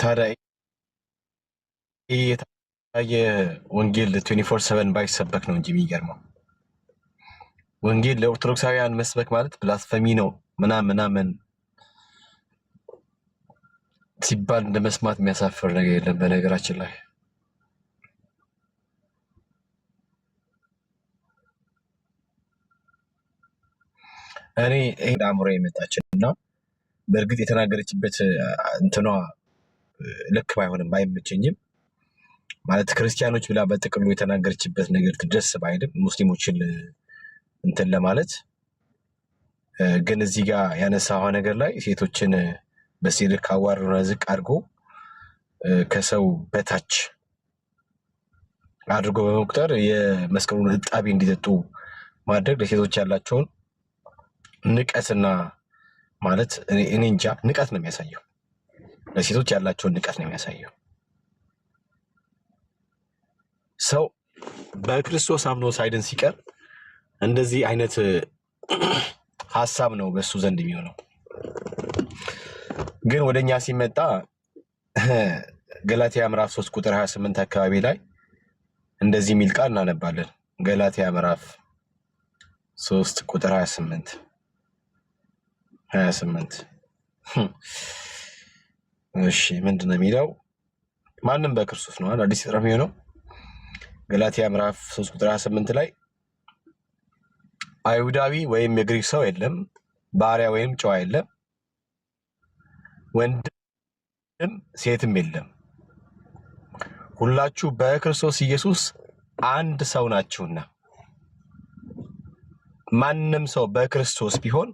ታዲያ ይህ የታየ ወንጌል 24/7 ባይሰበክ ነው እንጂ የሚገርመው። ወንጌል ለኦርቶዶክሳውያን መስበክ ማለት ብላስፈሚ ነው ምናምን ሲባል እንደ መስማት የሚያሳፍር ነገር የለም። በነገራችን ላይ እኔ አእምሮ የመጣችና በእርግጥ የተናገረችበት እንትኗ ልክ ባይሆንም ባይመቸኝም ማለት ክርስቲያኖች ብላ በጥቅሉ የተናገረችበት ነገር ደስ ባይልም ሙስሊሞችን እንትን ለማለት ግን እዚህ ጋር ያነሳው ነገር ላይ ሴቶችን በሲልክ አዋርና ዝቅ አድርጎ ከሰው በታች አድርጎ በመቁጠር የመስቀሉን እጣቢ እንዲጠጡ ማድረግ ለሴቶች ያላቸውን ንቀትና ማለት እኔ እንጃ ንቀት ነው የሚያሳየው። ለሴቶች ያላቸውን ንቀት ነው የሚያሳየው። ሰው በክርስቶስ አምኖ ሳይድን ሲቀር እንደዚህ አይነት ሐሳብ ነው በሱ ዘንድ የሚሆነው። ግን ወደኛ ሲመጣ ገላትያ ምዕራፍ 3 ቁጥር 28 አካባቢ ላይ እንደዚህ የሚል ቃል እናነባለን። ገላትያ ምዕራፍ 3 ቁጥር 28 እሺ ምንድነው የሚለው? ማንም በክርስቶስ ነው አዲስ ፍጥረት የሚሆነው። ገላትያ ምዕራፍ 3 ቁጥር 28 ላይ አይሁዳዊ ወይም የግሪክ ሰው የለም፣ ባሪያ ወይም ጨዋ የለም፣ ወንድም ሴትም የለም፣ ሁላችሁ በክርስቶስ ኢየሱስ አንድ ሰው ናችሁና። ማንም ሰው በክርስቶስ ቢሆን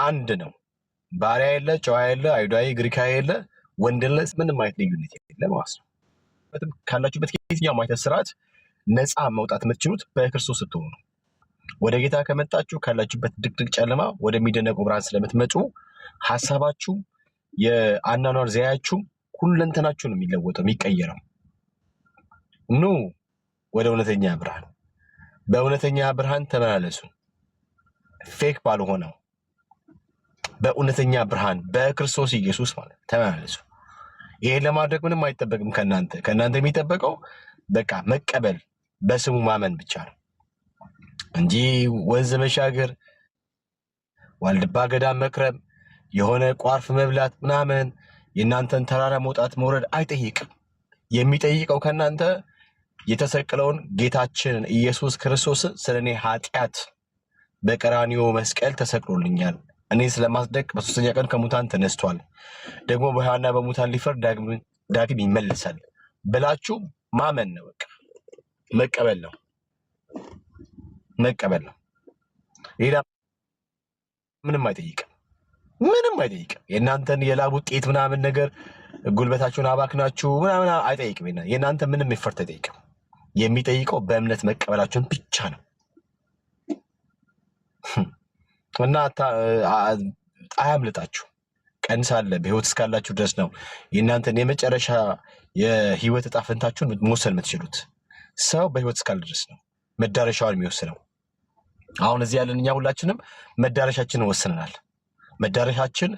አንድ ነው። ባሪያ የለ፣ ጨዋ የለ፣ አይሁዳዊ ግሪካዊ የለ፣ ወንድና ምንም አይነት ልዩነት የለም ማለት ነው። ካላችሁበት የትኛውም አይነት ስርዓት ነፃ መውጣት የምትችሉት በክርስቶስ ስትሆኑ ነው። ወደ ጌታ ከመጣችሁ ካላችሁበት ድቅድቅ ጨለማ ወደሚደነቁ ብርሃን ስለምትመጡ ሀሳባችሁ፣ የአኗኗር ዘያችሁ፣ ሁለንተናችሁ ነው የሚለወጠው የሚቀየረው። ኑ ወደ እውነተኛ ብርሃን፣ በእውነተኛ ብርሃን ተመላለሱ። ፌክ ባልሆነው በእውነተኛ ብርሃን በክርስቶስ ኢየሱስ ማለት ተመላለሱ። ይሄን ለማድረግ ምንም አይጠበቅም ከእናንተ የሚጠበቀው በቃ መቀበል፣ በስሙ ማመን ብቻ ነው እንጂ ወንዝ መሻገር፣ ዋልድባ ገዳም መክረም፣ የሆነ ቋርፍ መብላት ምናምን የእናንተን ተራራ መውጣት መውረድ አይጠይቅም። የሚጠይቀው ከእናንተ የተሰቀለውን ጌታችንን ኢየሱስ ክርስቶስን ስለኔ ኃጢአት በቀራኒዮ መስቀል ተሰቅሎልኛል፣ እኔ ስለማስደቅ በ3ኛ ቀን ከሙታን ተነስቷል፣ ደግሞ በሕያዋንና በሙታን ሊፈርድ ዳግም ይመለሳል ብላችሁ ማመን ነው። በቃ መቀበል ነው። ሌላ ምንም አይጠይቅም። የእናንተን የላብ ውጤት ምናምን ነገር ጉልበታችሁን አባክናችሁ ምናምን አይጠይቅም። የእናንተ ምንም ይፈርት አይጠይቅም። የሚጠይቀው በእምነት መቀበላችሁን ብቻ ነው። እና አያምልጣችሁ። ቀን ሳለ በህይወት እስካላችሁ ድረስ ነው የእናንተን የመጨረሻ የህይወት እጣ ፈንታችሁን መወሰን የምትችሉት። ሰው በህይወት እስካለ ድረስ ነው መዳረሻውን የሚወስነው። አሁን እዚህ ያለን እኛ ሁላችንም መዳረሻችንን ወስነናል። መዳረሻችን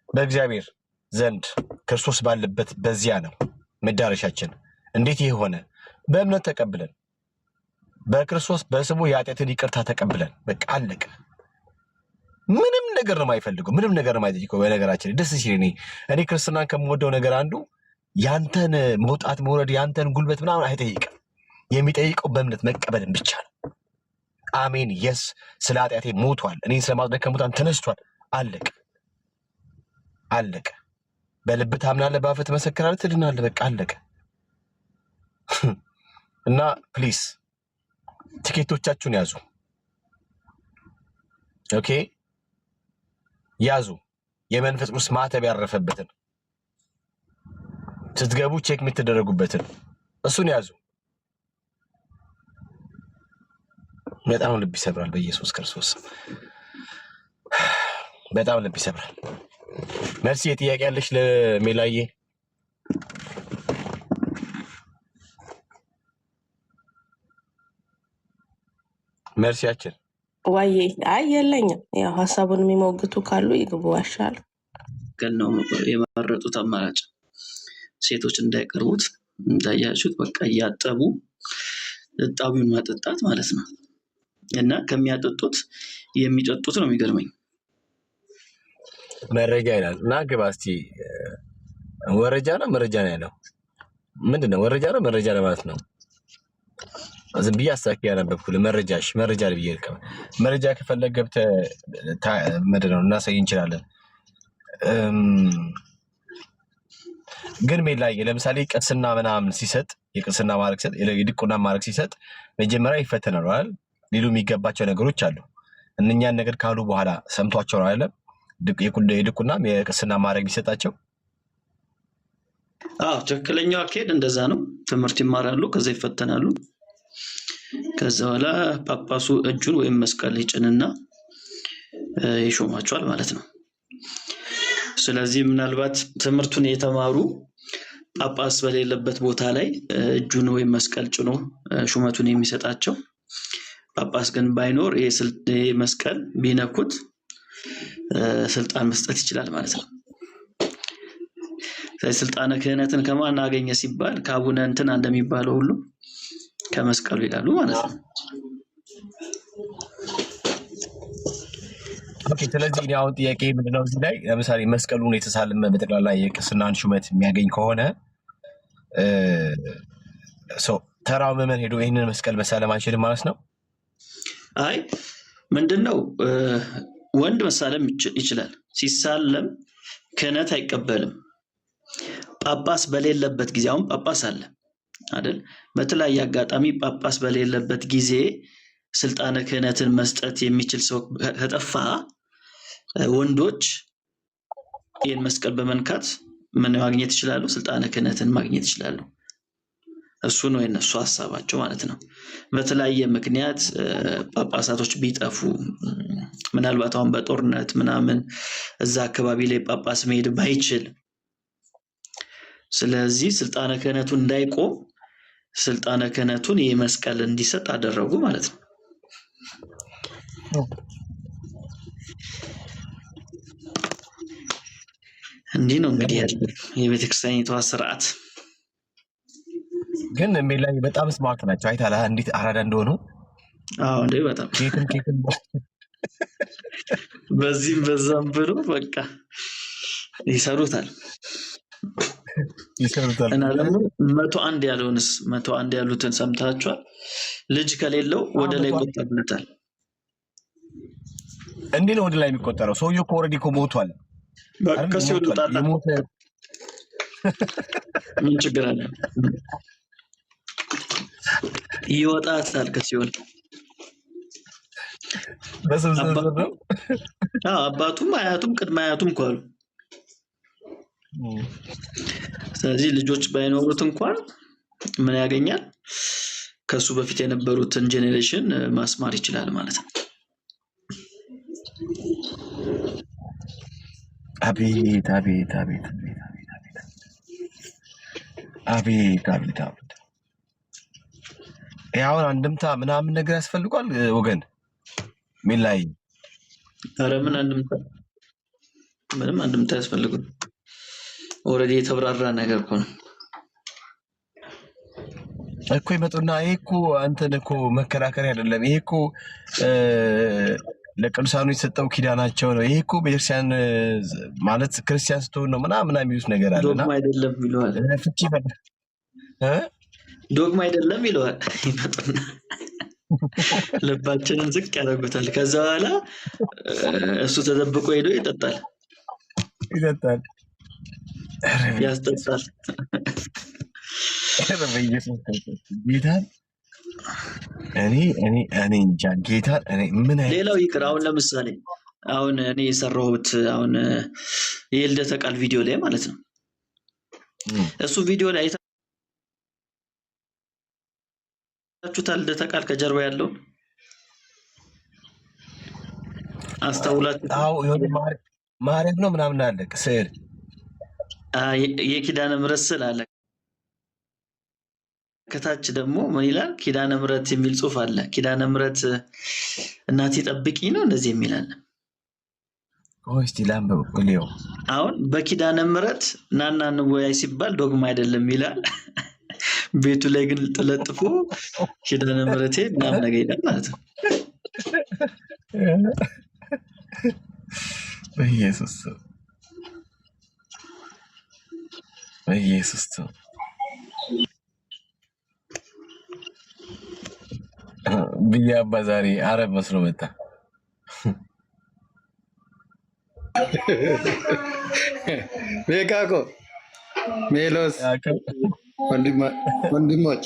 በእግዚአብሔር ዘንድ ክርስቶስ ባለበት በዚያ ነው መዳረሻችን። እንዴት ይህ ሆነ? በእምነት ተቀብለን፣ በክርስቶስ በስሙ የኃጢአትን ይቅርታ ተቀብለን በቃ አለቀ። ምንም ነገር ነው የማይፈልገው፣ ምንም ነገር ነው የማይጠይቀው። በነገራችን ደስ ሲል እኔ ክርስትናን ከምወደው ነገር አንዱ ያንተን መውጣት መውረድ፣ ያንተን ጉልበት ምናምን አይጠይቅም። የሚጠይቀው በእምነት መቀበልን ብቻ ነው። አሜን የስ ስለ ኃጢአቴ ሞቷል፣ እኔ ስለማጽደቅ ከሙታን ተነስቷል፣ አለቀ። በልብ ታምናለህ፣ በአፍህ ትመሰክራለህ፣ ትድናለህ። በቃ አለቀ። እና ፕሊስ ቲኬቶቻችሁን ያዙ። ኦኬ ያዙ። የመንፈስ ቅዱስ ማተብ ያረፈበትን ስትገቡ ቼክ የምትደረጉበትን እሱን ያዙ። በጣም ልብ ይሰብራል። በኢየሱስ ክርስቶስ በጣም ልብ ይሰብራል። መርሲ የጥያቄ ያለሽ ለሜላዬ? መርሲያችን ዋዬ አይ የለኝም። ያው ሀሳቡን የሚሞግቱ ካሉ ይግቡ ያሻል። ቀን ነው የመረጡት አማራጭ ሴቶች እንዳይቀርቡት እንዳያችሁት በቃ እያጠቡ እጣቢውን ማጠጣት ማለት ነው። እና ከሚያጠጡት የሚጠጡት ነው የሚገርመኝ። መረጃ ይላል እና ግባ እስቲ። ወረጃ ነው መረጃ ነው ያለው? ምንድነው ወረጃ ነው መረጃ ለማለት ነው? ዝም ብዬ አስተካክዬ ያነበብኩልህ መረጃ ብዬ ልከው መረጃ ከፈለግ ገብተህ ምንድነው እናሳይ እንችላለን። ግን ሜላዬ ለምሳሌ ቅስና ምናምን ሲሰጥ የቅስና ማዕረግ ሲሰጥ የድቁና ማዕረግ ሲሰጥ መጀመሪያ ይፈተናል አይደል? ሊሉ የሚገባቸው ነገሮች አሉ። እነኛን ነገር ካሉ በኋላ ሰምቷቸው ነው አይደለም የድቁና የቅስና ማዕረግ ቢሰጣቸው? አዎ ትክክለኛው አካሄድ እንደዛ ነው። ትምህርት ይማራሉ፣ ከዛ ይፈተናሉ። ከዛ በኋላ ጳጳሱ እጁን ወይም መስቀል ይጭንና ይሾማቸዋል ማለት ነው። ስለዚህ ምናልባት ትምህርቱን የተማሩ ጳጳስ በሌለበት ቦታ ላይ እጁን ወይም መስቀል ጭኖ ሹመቱን የሚሰጣቸው ጳጳስ ግን ባይኖር ይሄ መስቀል ቢነኩት ስልጣን መስጠት ይችላል ማለት ነው። ስለዚህ ስልጣነ ክህነትን ከማን አገኘ ሲባል ከአቡነ እንትና እንደሚባለው ሁሉ ከመስቀሉ ይላሉ ማለት ነው። ኦኬ ስለዚህ አሁን ጥያቄ ምንድነው እዚህ ላይ ለምሳሌ መስቀሉን የተሳለመ በጠቅላላ የቅስናን ሹመት የሚያገኝ ከሆነ ተራው ምዕመን ሄዶ ይህንን መስቀል መሳለም አይችልም ማለት ነው? አይ ምንድነው ወንድ መሳለም ይችላል። ሲሳለም ክህነት አይቀበልም። ጳጳስ በሌለበት ጊዜ አሁን ጳጳስ አለ አይደል? በተለያየ አጋጣሚ ጳጳስ በሌለበት ጊዜ ስልጣነ ክህነትን መስጠት የሚችል ሰው ከጠፋ ወንዶች ይህን መስቀል በመንካት ምን ማግኘት ይችላሉ? ስልጣነ ክህነትን ማግኘት ይችላሉ። እሱ ነው የነሱ ሐሳባቸው ማለት ነው። በተለያየ ምክንያት ጳጳሳቶች ቢጠፉ ምናልባት አሁን በጦርነት ምናምን እዛ አካባቢ ላይ ጳጳስ መሄድ ባይችል ስለዚህ ስልጣነ ክህነቱን እንዳይቆም ስልጣነ ክህነቱን ይህ መስቀል እንዲሰጥ አደረጉ ማለት ነው። እንዲህ ነው እንግዲህ የቤተክርስቲያኒቷ ስርዓት። ግን ላይ በጣም ስማርት ናቸው። አይታላ እንዴት አራዳ እንደሆኑ። አዎ እንዴ በጣም ኬትም በዚህም በዛም ብሎ በቃ ይሰሩታል። እና ደግሞ 101 ያለውንስ 101 ያሉትን ሰምታችኋል? ልጅ ከሌለው ወደ ላይ ይቆጠርለታል። እንዴ ነው ወደ ላይ የሚቆጠረው? ሰውየው እኮ ኦልሬዲ እኮ ሞቷል። በቃ ሲወጣ ምን ችግር አለ? ይወጣታል ከሲኦል። አባቱም አያቱም ቅድመ አያቱም እኮ አሉ። ስለዚህ ልጆች ባይኖሩት እንኳን ምን ያገኛል? ከሱ በፊት የነበሩትን ጄኔሬሽን ማስማር ይችላል ማለት ነው። አቤት አቤት አቤት አቤት አቤት አቤት። ያውን አንድምታ ምናምን ነገር ያስፈልጓል ወገን ሚላይ። ኧረ ምን አንድምታ? ምንም አንድምታ ያስፈልጉን። ኦልሬዲ የተብራራ ነገር እኮ ነው እኮ ይመጡና ይሄ እኮ አንተን እኮ መከራከሪያ አይደለም። ይሄ እኮ ለቅዱሳኑ የተሰጠው ኪዳናቸው ነው። ይሄ እኮ ቤተክርስቲያን ማለት ክርስቲያን ስትሆን ነው ምናምን የሚሉት ነገር አለና ዶግማ አይደለም ይለዋል። ፍቺ ዶግማ አይደለም ይለዋል። ይመጡና ልባችንን ዝቅ ያደርጉታል። ከዛ በኋላ እሱ ተደብቆ ሄዶ ይጠጣል ያስጠጣል። ጌታን እኔ እንጃ ጌታን እኔ ምን ሌላው ይቅር። አሁን ለምሳሌ አሁን እኔ የሰራሁት አሁን የልደተ ቃል ቪዲዮ ላይ ማለት ነው። እሱ ቪዲዮ ላይ አይታችሁታል? ልደተ ቃል ከጀርባ ያለው አስተውላችሁ? አዎ የሆነ ማርያም ነው ምናምን አለ ስዕል፣ የኪዳነ ምሕረት ስዕል አለ። ከታች ደግሞ ምን ይላል? ኪዳነ ምሕረት የሚል ጽሑፍ አለ። ኪዳነ ምሕረት እናቴ ጠብቂ ነው እንደዚህ የሚል አለ። እስቲ ላምበው። አሁን በኪዳነ ምሕረት ናና እንወያይ ሲባል ዶግማ አይደለም ይላል። ቤቱ ላይ ግን ተለጥፎ ኪዳነ ምሕረቴ ምናምን ነገር ይላል ማለት ነው። በኢየሱስ በኢየሱስ ብዬ አባ ዛሬ አረብ መስሎ መጣ። ቤካኮ ሜሎስ ወንድሞች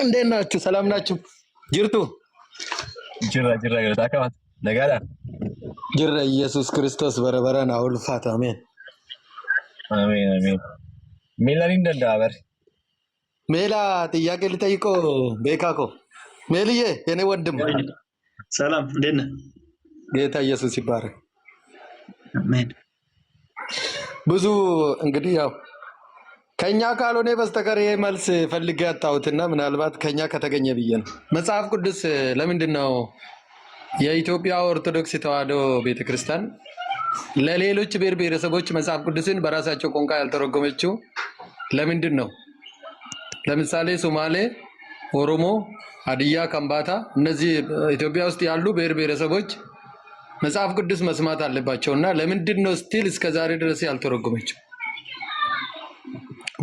እንዴት ናችሁ? ሰላም ናችሁ? ጅርቱ ጅራ ገለታካት ነጋዳ ጅራ ኢየሱስ ክርስቶስ በረበረና ሁልፋት አሜን አሜን አሜን። ሜላኒ እንደዳበር ሜላ ጥያቄ ልጠይቆ ቤካኮ ሜልዬ የኔ ወንድም ሰላም እንዴት ነህ? ጌታ ኢየሱስ ይባረክ። አሜን። ብዙ እንግዲህ ያው ከኛ ካልሆነ በስተቀር ይሄ መልስ ፈልጌ ያጣሁትና ምናልባት ከኛ ከተገኘ ብዬ ነው። መጽሐፍ ቅዱስ ለምንድን ነው የኢትዮጵያ ኦርቶዶክስ ተዋሕዶ ቤተክርስቲያን ለሌሎች ብሔር ብሔረሰቦች መጽሐፍ ቅዱስን በራሳቸው ቋንቋ ያልተረጎመችው? ለምንድን ነው? ለምሳሌ ሶማሌ፣ ኦሮሞ፣ ሀዲያ፣ ከምባታ እነዚህ ኢትዮጵያ ውስጥ ያሉ ብሔር ብሔረሰቦች መጽሐፍ ቅዱስ መስማት አለባቸውና ለምንድን ነው ስቲል እስከዛሬ ድረስ ያልተረጎመችው?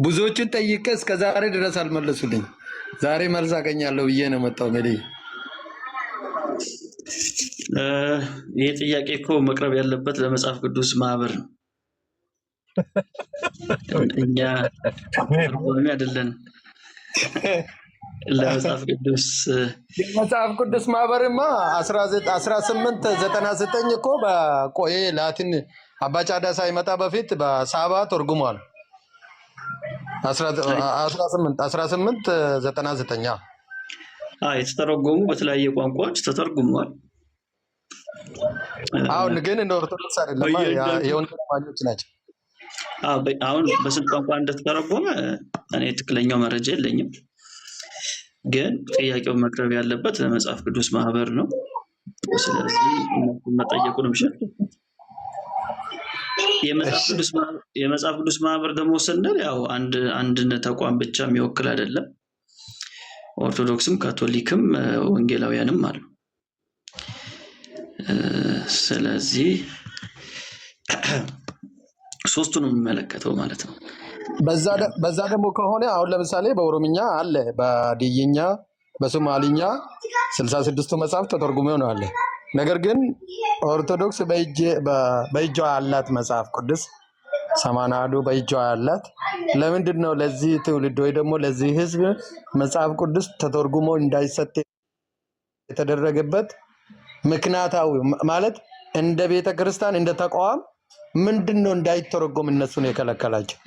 ብዙዎችን ጠይቄ እስከዛሬ ድረስ አልመለሱልኝ። ዛሬ መልስ አገኛለሁ ብዬ ነው መጣው። ሜሊ ይሄ ጥያቄ እኮ መቅረብ ያለበት ለመጽሐፍ ቅዱስ ማህበር ነው። እኛ ተርጓሚ አይደለን። ለመጽሐፍ ቅዱስ የመጽሐፍ ቅዱስ ማህበርማ 1899 እኮ በቆዬ ላቲን አባጫዳ ሳይመጣ በፊት በሳባ ተርጉሟል። 1899 የተተረጎሙ በተለያየ ቋንቋዎች ተተርጉሟል። አሁን ግን እንደ ኦርቶዶክስ አይደለም፣ የወንጌል አማኞች ናቸው። አሁን በስንት ቋንቋ እንደተተረጎመ እኔ ትክክለኛው መረጃ የለኝም። ግን ጥያቄው መቅረብ ያለበት ለመጽሐፍ ቅዱስ ማህበር ነው። ስለዚህ መጠየቁንም የመጽሐፍ ቅዱስ ማህበር ደግሞ ስንል ያው አንድ ተቋም ብቻ የሚወክል አይደለም። ኦርቶዶክስም ካቶሊክም ወንጌላውያንም አሉ። ስለዚህ ሶስቱንም የሚመለከተው ማለት ነው። በዛ ደግሞ ከሆነ አሁን ለምሳሌ በኦሮምኛ አለ፣ በድይኛ፣ በሶማሊኛ 66ቱ መጽሐፍ ተተርጉሞ ነው አለ። ነገር ግን ኦርቶዶክስ በእጇ ያላት መጽሐፍ ቅዱስ 80 በእጇ ያላት ለምንድን ነው ለዚህ ትውልድ ወይ ደግሞ ለዚህ ህዝብ መጽሐፍ ቅዱስ ተተርጉሞ እንዳይሰጥ የተደረገበት ምክንያታዊ ማለት እንደ ቤተ ክርስቲያን እንደ ተቋም ምንድን ነው እንዳይተረጎም እነሱን የከለከላቸው?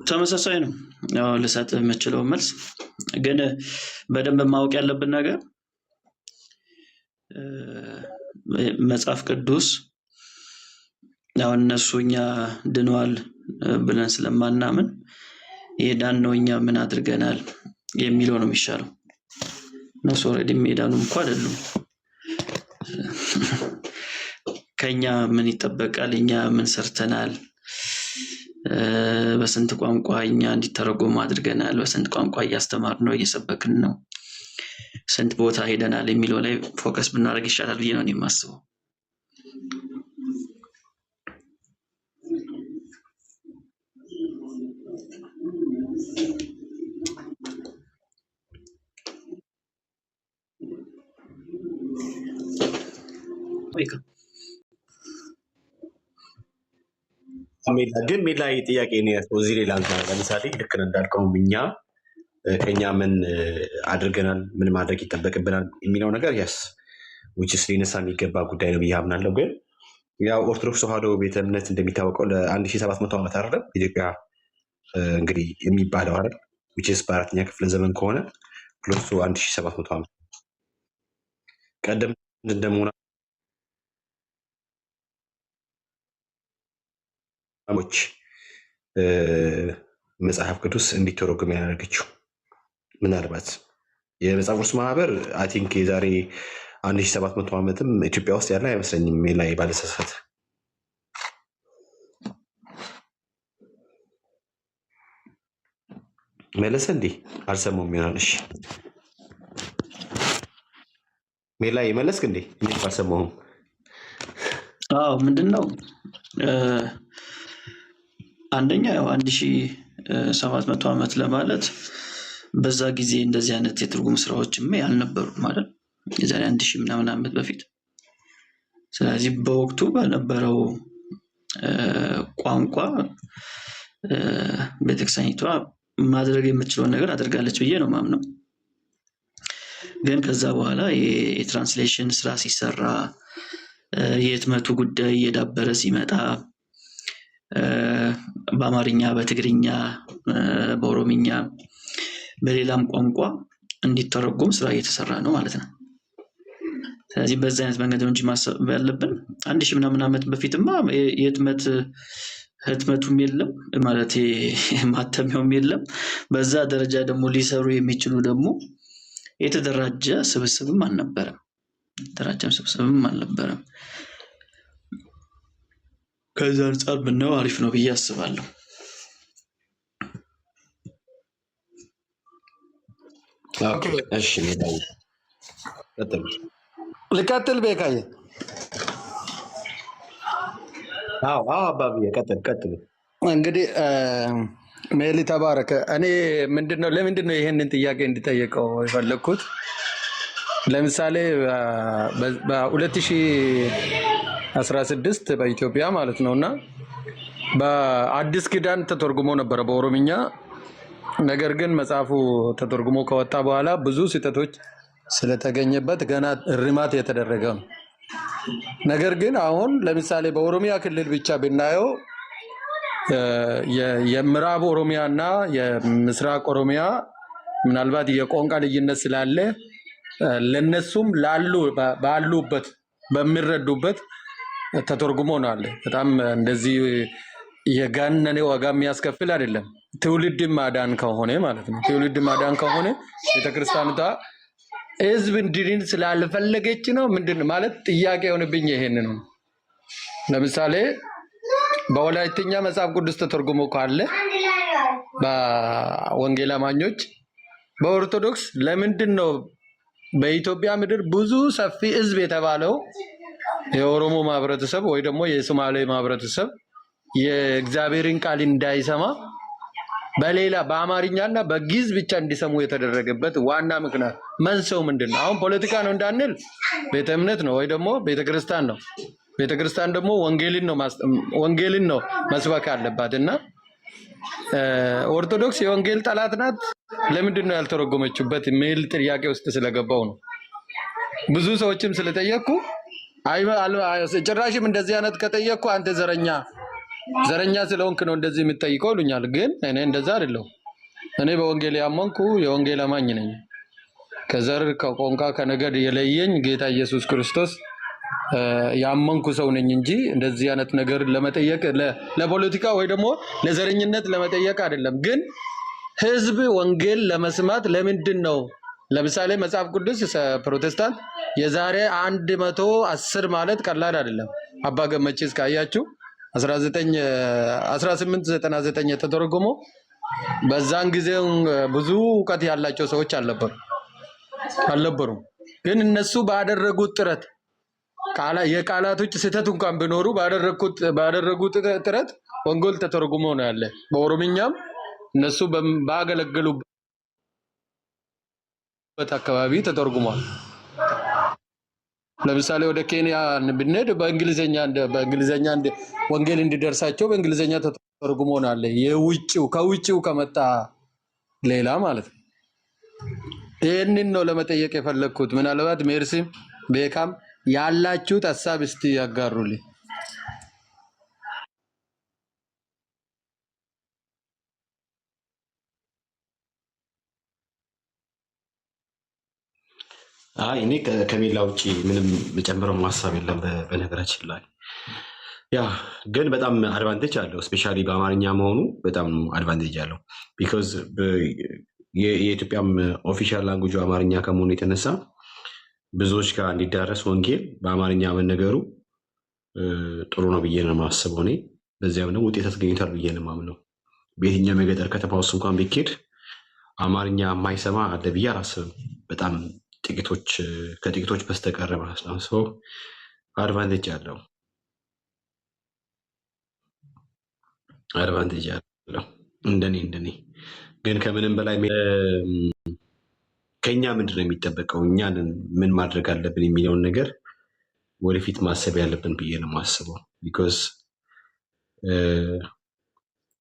ተመሳሳይ ነው። ያው ልሰጥ የምችለው መልስ ግን በደንብ ማወቅ ያለብን ነገር መጽሐፍ ቅዱስ ያው እነሱ እኛ ድነዋል ብለን ስለማናምን የዳን ነው እኛ ምን አድርገናል የሚለው ነው የሚሻለው። እነሱ ኦልሬዲ ሜዳኑ እንኳን አይደሉም። ከኛ ምን ይጠበቃል? እኛ ምን ሰርተናል? በስንት ቋንቋ እኛ እንዲተረጎም አድርገናል? በስንት ቋንቋ እያስተማርን ነው፣ እየሰበክን ነው፣ ስንት ቦታ ሄደናል የሚለው ላይ ፎከስ ብናደርግ ይሻላል ብዬ ነው የማስበው። ግን ሜላ ጥያቄ ነው እዚህ ላይ ላንተ። ለምሳሌ ልክ እንዳልከው እኛ ከኛ ምን አድርገናል፣ ምን ማድረግ ይጠበቅብናል የሚለው ነገር ያስ ዊችስ ሊነሳ የሚገባ ጉዳይ ነው ብዬ አምናለሁ። ግን ያው ኦርቶዶክስ ተዋህዶ ቤተ እምነት እንደሚታወቀው ለ1700 ዓመት አይደለም ኢትዮጵያ እንግዲህ የሚባለው አይደል ዊችስ በአራተኛ ክፍለ ዘመን ከሆነ ክሎስ 1700 ዓመት ቀደም እንደመሆና መጽሐፍ ቅዱስ እንዲተረጎም ያደረገችው ምናልባት የመጽሐፍ ቅዱስ ማህበር አይ ቲንክ የዛሬ 1700 ዓመትም ኢትዮጵያ ውስጥ ያለ አይመስለኝም። ላይ ባለሰሳት መለሰ እንዴ አልሰማሁም ይሆናል። እሺ ሜላ ይመለስክ እንዴ? እኔ አልሰማሁም። ምንድነው አንደኛ ያው 1700 ዓመት ለማለት በዛ ጊዜ እንደዚህ አይነት የትርጉም ስራዎችም ያልነበሩም ማለት የዛሬ 1000 ምናምን ዓመት በፊት። ስለዚህ በወቅቱ በነበረው ቋንቋ ቤተክርስቲያኒቷ ማድረግ የምትችለውን ነገር አድርጋለች ብዬ ነው ማምነው። ግን ከዛ በኋላ የትራንስሌሽን ስራ ሲሰራ የህትመቱ ጉዳይ እየዳበረ ሲመጣ በአማርኛ፣ በትግርኛ፣ በኦሮምኛ በሌላም ቋንቋ እንዲተረጎም ስራ እየተሰራ ነው ማለት ነው። ስለዚህ በዛ አይነት መንገድ ነው እንጂ ማሰብ ያለብን 1000 ምናምን ዓመት በፊትማ ህትመቱም የለም ማለት ማተሚያውም የለም። በዛ ደረጃ ደግሞ ሊሰሩ የሚችሉ ደግሞ የተደራጀ ስብስብም አልነበረም። ከዛ አንጻር ብናየው አሪፍ ነው ብዬ አስባለሁ። እሺ ልቀጥል ቤካዬ። አባብዬ ቀጥል። እንግዲህ ሜሊ ተባረከ። እኔ ለምንድነው ይሄንን ጥያቄ እንዲጠየቀው የፈለግኩት? ለምሳሌ በ2016 በኢትዮጵያ ማለት ነውና በአዲስ ኪዳን ተተርጉሞ ነበረ በኦሮምኛ። ነገር ግን መጽሐፉ ተተርጉሞ ከወጣ በኋላ ብዙ ስህተቶች ስለተገኘበት ገና እርማት የተደረገ ነው። ነገር ግን አሁን ለምሳሌ በኦሮሚያ ክልል ብቻ ብናየው የምዕራብ ኦሮሚያ እና የምስራቅ ኦሮሚያ ምናልባት የቋንቋ ልዩነት ስላለ ለነሱም ባሉበት በሚረዱበት ተተርጉሞ ነው አለ። በጣም እንደዚህ የጋነነ ዋጋ የሚያስከፍል አይደለም። ትውልድ ማዳን ከሆነ ማለት ነው። ትውልድ ማዳን ከሆነ ቤተክርስቲያኗ ህዝብ እንዲድን ስላልፈለገች ነው ምንድን ማለት ጥያቄ የሆነብኝ ይሄን ነው። ለምሳሌ በወላይትኛ መጽሐፍ ቅዱስ ተተርጉሞ ካለ በወንጌል አማኞች በኦርቶዶክስ ለምንድን ነው በኢትዮጵያ ምድር ብዙ ሰፊ ህዝብ የተባለው የኦሮሞ ማህበረተሰብ ወይ ደግሞ የሶማሌ ማህበረተሰብ የእግዚአብሔርን ቃል እንዳይሰማ በሌላ በአማርኛና በግዕዝ ብቻ እንዲሰሙ የተደረገበት ዋና ምክንያት መንስኤው ምንድነው? አሁን ፖለቲካ ነው እንዳንል ቤተ እምነት ነው ወይ ደግሞ ቤተክርስቲያን ነው። ቤተክርስቲያን ደግሞ ወንጌልን ነው መስበክ አለባትና ኦርቶዶክስ የወንጌል ጠላት ናት። ለምንድን ነው ያልተረጎመችበት የሚል ጥያቄ ውስጥ ስለገባው ነው። ብዙ ሰዎችም ስለጠየቁ ጭራሽም እንደዚህ አይነት ከጠየቁ አንተ ዘረኛ ስለሆንክ ነው እንደዚህ የምትጠይቀው ይሉኛል። ግን እኔ እንደዛ አይደለሁ። እኔ በወንጌል ያመንኩ የወንጌል አማኝ ነኝ። ከዘር ከቋንቋ ከነገድ የለየኝ ጌታ ኢየሱስ ክርስቶስ ያመንኩ ሰው ነኝ እንጂ እንደዚህ አይነት ነገር ለመጠየቅ ለፖለቲካ ወይ ደግሞ ለዘረኝነት ለመጠየቅ አይደለም። ግን ህዝብ ወንጌል ለመስማት ለምንድን ነው ለምሳሌ መጽሐፍ ቅዱስ ፕሮቴስታንት የዛሬ 110 ማለት ቀላል አይደለም። አባ ገመቺስ ካያችሁ 1899 ተተረጎሞ በዛን ጊዜ ብዙ ዕውቀት ያላቸው ሰዎች አልነበሩም። ግን እነሱ ባደረጉት ጥረት የቃላቶች ስህተት እንኳን ቢኖሩ ባደረጉት ጥረት ወንጌል ተተርጉሞ ነው ያለ። በኦሮምኛም እነሱ ባገለገሉበት አካባቢ ተተርጉሟል። ለምሳሌ ወደ ኬንያ ብንሄድ በእንግሊዘኛ ወንጌል እንዲደርሳቸው በእንግሊዘኛ ተተርጉሞ ነው ያለ። ከውጭው ከመጣ ሌላ ማለት ነው። ይህንን ነው ለመጠየቅ የፈለግኩት። ምናልባት ሜርሲም ቤካም ያላችሁት ሀሳብ እስቲ ያጋሩልኝ። እኔ ከሜላ ውጭ ምንም መጨመረው ሀሳብ የለም። በነገራችን ላይ ያ ግን በጣም አድቫንቴጅ አለው። ስፔሻሊ በአማርኛ መሆኑ በጣም አድቫንቴጅ አለው። ቢኮዝ የኢትዮጵያም ኦፊሻል ላንጉጁ አማርኛ ከመሆኑ የተነሳ ብዙዎች ጋር እንዲዳረስ ወንጌል በአማርኛ መነገሩ ጥሩ ነው ብዬ ነው የማስበው። እኔ በዚያም ደግሞ ውጤት አስገኝቷል ብዬ ነው የማምነው። በየትኛውም የገጠር ከተማ ውስጥ እንኳን ቢኬድ አማርኛ የማይሰማ አለ ብዬ አላስብም። በጣም ከጥቂቶች በስተቀር ማለት ነው። ሰው አድቫንቴጅ አለው እንደኔ ግን ከምንም በላይ ከኛ ምንድን ነው የሚጠበቀው፣ እኛን ምን ማድረግ አለብን የሚለውን ነገር ወደፊት ማሰብ ያለብን ብዬ ነው የማስበው። ቢኮዝ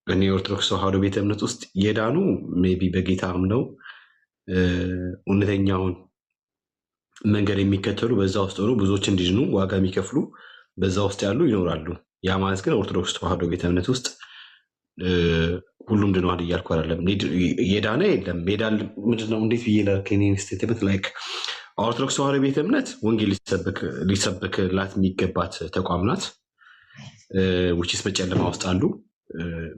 እኔ ኦርቶዶክስ ተዋሕዶ ቤተ እምነት ውስጥ የዳኑ ሜይ ቢ በጌታ አምነው እውነተኛውን መንገድ የሚከተሉ በዛ ውስጥ ሆኖ ብዙዎች እንዲድኑ ዋጋ የሚከፍሉ በዛ ውስጥ ያሉ ይኖራሉ። ያ ማለት ግን ኦርቶዶክስ ተዋሕዶ ቤተ እምነት ውስጥ ሁሉም ድነዋል እያልኩ አይደለም። የዳነ የለም። ምንድነው እንዴት ብዬ ስቴትመንት ላይክ ኦርቶዶክስ ተዋሕዶ ቤተ እምነት ወንጌል ሊሰበክላት የሚገባት ተቋም ናት። ውጭስ በጨለማ ውስጥ አሉ።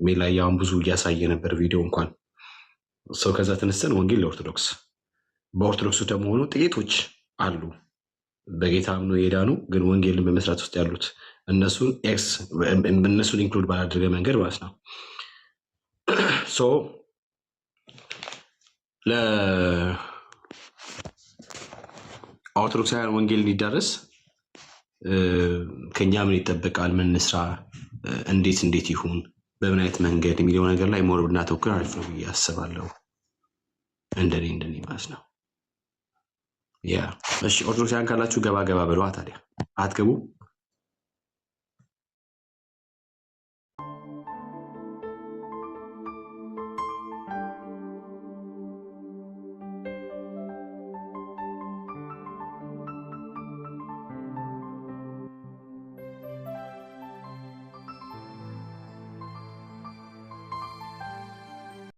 ሜላያውን ብዙ እያሳየ ነበር ቪዲዮ እንኳን ሰው። ከዛ ተነስተን ወንጌል ለኦርቶዶክስ በኦርቶዶክሱ ደግሞ ሆኖ ጥቂቶች አሉ በጌታ አምነው የዳኑ ግን ወንጌልን በመስራት ውስጥ ያሉት እነሱን ኢንክሉድ ባላደረገ መንገድ ማለት ነው። ለኦርቶዶክሳውያን ወንጌል እንዲዳረስ ከኛ ምን ይጠበቃል? ምን እንስራ እንዴት ይሁን በምን አይነት መንገድ የሚለው ነገር ላይ ሞር ብናተኩር አሪፍ ነው ብዬ አስባለሁ። እንደኔ ማለት ነው። ያ እሺ ኦርቶዶክሳውያን ካላችሁ ገባ በሏ። ታዲያ አትገቡ